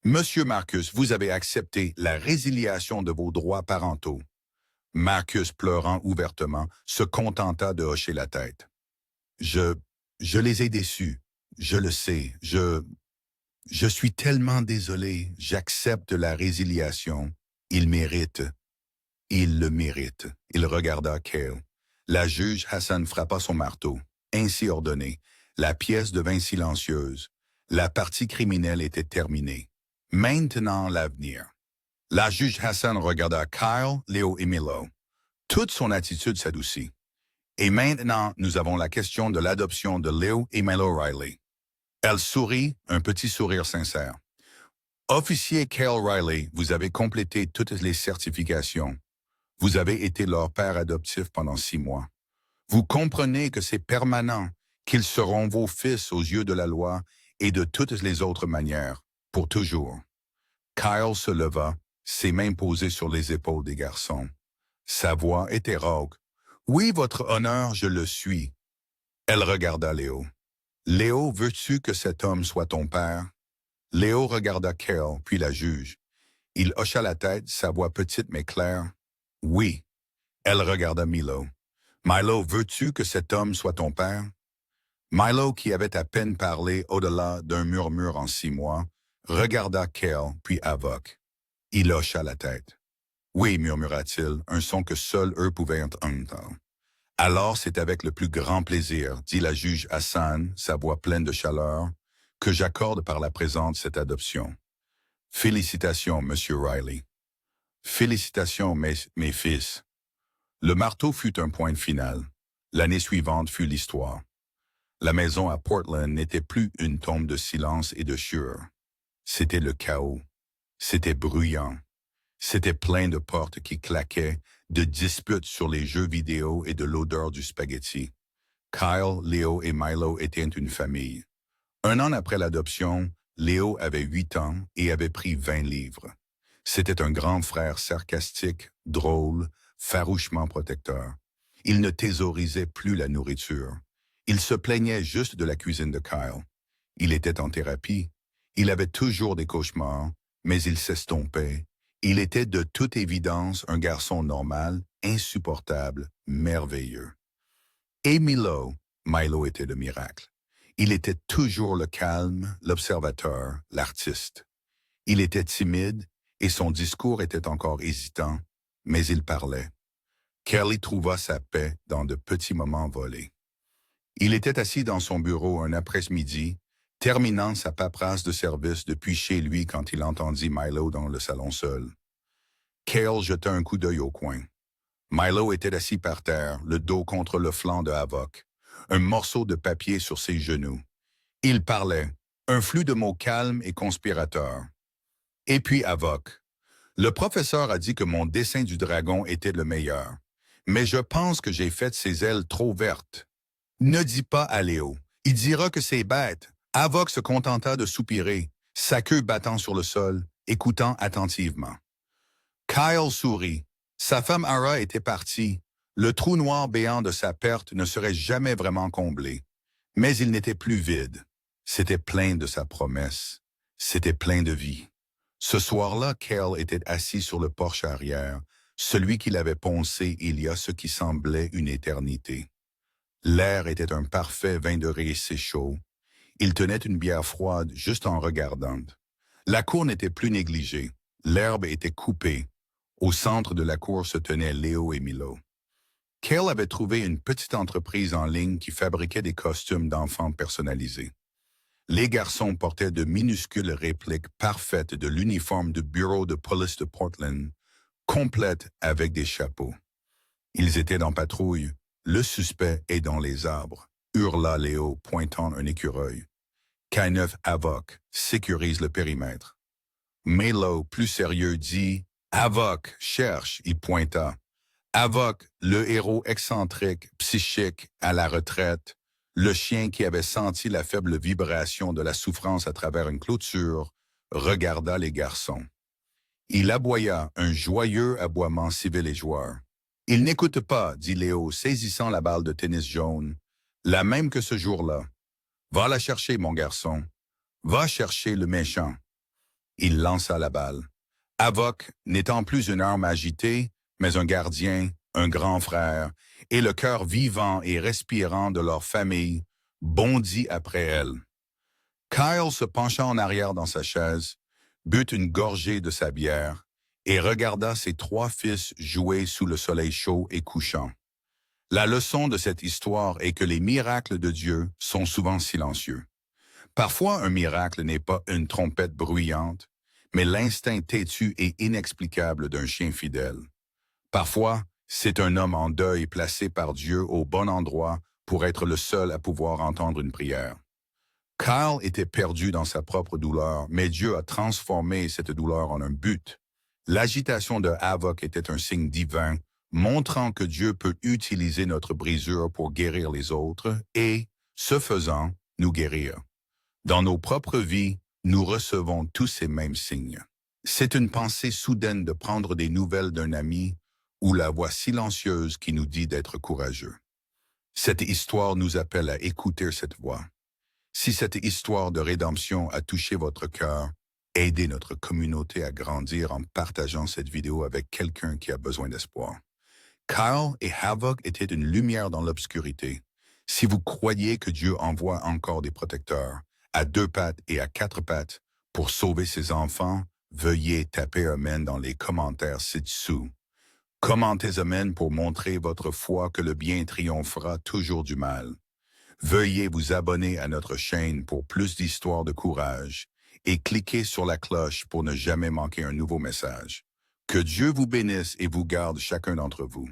Monsieur Marcus, vous avez accepté la résiliation de vos droits parentaux. Marcus, pleurant ouvertement, se contenta de hocher la tête. Je, je les ai déçus. Je le sais. Je suis tellement désolé. J'accepte la résiliation. Il mérite. Il le mérite. Il regarda Cale. La juge Hassan frappa son marteau. Ainsi ordonné. La pièce devint silencieuse. La partie criminelle était terminée. Maintenant l'avenir. La juge Hassan regarda Kyle, Léo et Milo. Toute son attitude s'adoucit. Et maintenant, nous avons la question de l'adoption de Léo et Milo Riley. Elle sourit, un petit sourire sincère. Officier Cale Riley, vous avez complété toutes les certifications. Vous avez été leur père adoptif pendant 6 mois. Vous comprenez que c'est permanent, qu'ils seront vos fils aux yeux de la loi et de toutes les autres manières, pour toujours. Kyle se leva, ses mains posées sur les épaules des garçons. Sa voix était rauque. « Oui, votre honneur, je le suis. » Elle regarda Léo. « Léo, veux-tu que cet homme soit ton père? » Léo regarda Cale, puis la juge. Il hocha la tête, sa voix petite mais claire. « Oui. » Elle regarda Milo. « Milo, veux-tu que cet homme soit ton père? » Milo, qui avait à peine parlé au-delà d'un murmure en 6 mois, regarda Cale, puis Avoc. Il hocha la tête. « Oui, murmura-t-il, un son que seuls eux pouvaient entendre. »« Alors c'est avec le plus grand plaisir, dit la juge Hassan, sa voix pleine de chaleur, que j'accorde par la présente cette adoption. Félicitations, Monsieur Riley. Félicitations, mes fils. » Le marteau fut un point final. L'année suivante fut l'histoire. La maison à Portland n'était plus une tombe de silence et de sueur. C'était le chaos. C'était bruyant. C'était plein de portes qui claquaient, de disputes sur les jeux vidéo et de l'odeur du spaghetti. Kyle, Léo et Milo étaient une famille. 1 an après l'adoption, Léo avait 8 ans et avait pris 20 livres. C'était un grand frère sarcastique, drôle, farouchement protecteur. Il ne thésaurisait plus la nourriture. Il se plaignait juste de la cuisine de Kyle. Il était en thérapie. Il avait toujours des cauchemars, mais il s'estompait. Il était de toute évidence un garçon normal, insupportable, merveilleux. Et Milo était le miracle. Il était toujours le calme, l'observateur, l'artiste. Il était timide et son discours était encore hésitant, mais il parlait. Kelly trouva sa paix dans de petits moments volés. Il était assis dans son bureau un après-midi, terminant sa paperasse de service depuis chez lui quand il entendit Milo dans le salon seul. Cale jeta un coup d'œil au coin. Milo était assis par terre, le dos contre le flanc de Avoc, un morceau de papier sur ses genoux. Il parlait, un flux de mots calmes et conspirateurs. Et puis Avoc. Le professeur a dit que mon dessin du dragon était le meilleur, mais je pense que j'ai fait ses ailes trop vertes. Ne dis pas à Léo. Il dira que c'est bête. Avoc se contenta de soupirer, sa queue battant sur le sol, écoutant attentivement. Kyle sourit. Sa femme Ara était partie. Le trou noir béant de sa perte ne serait jamais vraiment comblé. Mais il n'était plus vide. C'était plein de sa promesse. C'était plein de vie. Ce soir-là, Cale était assis sur le porche arrière, celui qu'il avait poncé il y a ce qui semblait une éternité. L'air était un parfait 20 degrés si chaud. Il tenait une bière froide juste en regardant. La cour n'était plus négligée. L'herbe était coupée. Au centre de la cour se tenaient Léo et Milo. Cale avait trouvé une petite entreprise en ligne qui fabriquait des costumes d'enfants personnalisés. Les garçons portaient de minuscules répliques parfaites de l'uniforme du bureau de police de Portland, complètes avec des chapeaux. Ils étaient en patrouille. Le suspect est dans les arbres, hurla Léo, pointant un écureuil. K9 Avoc sécurise le périmètre. Milo, plus sérieux, dit « Avoc, cherche », il pointa. Avoc, le héros excentrique, psychique, à la retraite, le chien qui avait senti la faible vibration de la souffrance à travers une clôture, regarda les garçons. Il aboya un joyeux aboiement civil et joueur. « Il n'écoute pas, dit Léo, saisissant la balle de tennis jaune, la même que ce jour-là. Va la chercher, mon garçon. Va chercher le méchant. » Il lança la balle. Havok, n'étant plus une arme agitée, mais un gardien, un grand frère, et le cœur vivant et respirant de leur famille, bondit après elle. Kyle se pencha en arrière dans sa chaise, but une gorgée de sa bière et regarda ses 3 fils jouer sous le soleil chaud et couchant. La leçon de cette histoire est que les miracles de Dieu sont souvent silencieux. Parfois, un miracle n'est pas une trompette bruyante, mais l'instinct têtu et inexplicable d'un chien fidèle. Parfois, c'est un homme en deuil placé par Dieu au bon endroit pour être le seul à pouvoir entendre une prière. Kyle était perdu dans sa propre douleur, mais Dieu a transformé cette douleur en un but. L'agitation de Havok était un signe divin, montrant que Dieu peut utiliser notre brisure pour guérir les autres et, ce faisant, nous guérir. Dans nos propres vies, nous recevons tous ces mêmes signes. C'est une pensée soudaine de prendre des nouvelles d'un ami ou la voix silencieuse qui nous dit d'être courageux. Cette histoire nous appelle à écouter cette voix. Si cette histoire de rédemption a touché votre cœur, aidez notre communauté à grandir en partageant cette vidéo avec quelqu'un qui a besoin d'espoir. Kyle et Havok étaient une lumière dans l'obscurité. Si vous croyez que Dieu envoie encore des protecteurs, à 2 pattes et à 4 pattes, pour sauver ses enfants, veuillez taper Amen dans les commentaires ci-dessous. Commentez Amen pour montrer votre foi que le bien triomphera toujours du mal. Veuillez vous abonner à notre chaîne pour plus d'histoires de courage et cliquez sur la cloche pour ne jamais manquer un nouveau message. Que Dieu vous bénisse et vous garde chacun d'entre vous.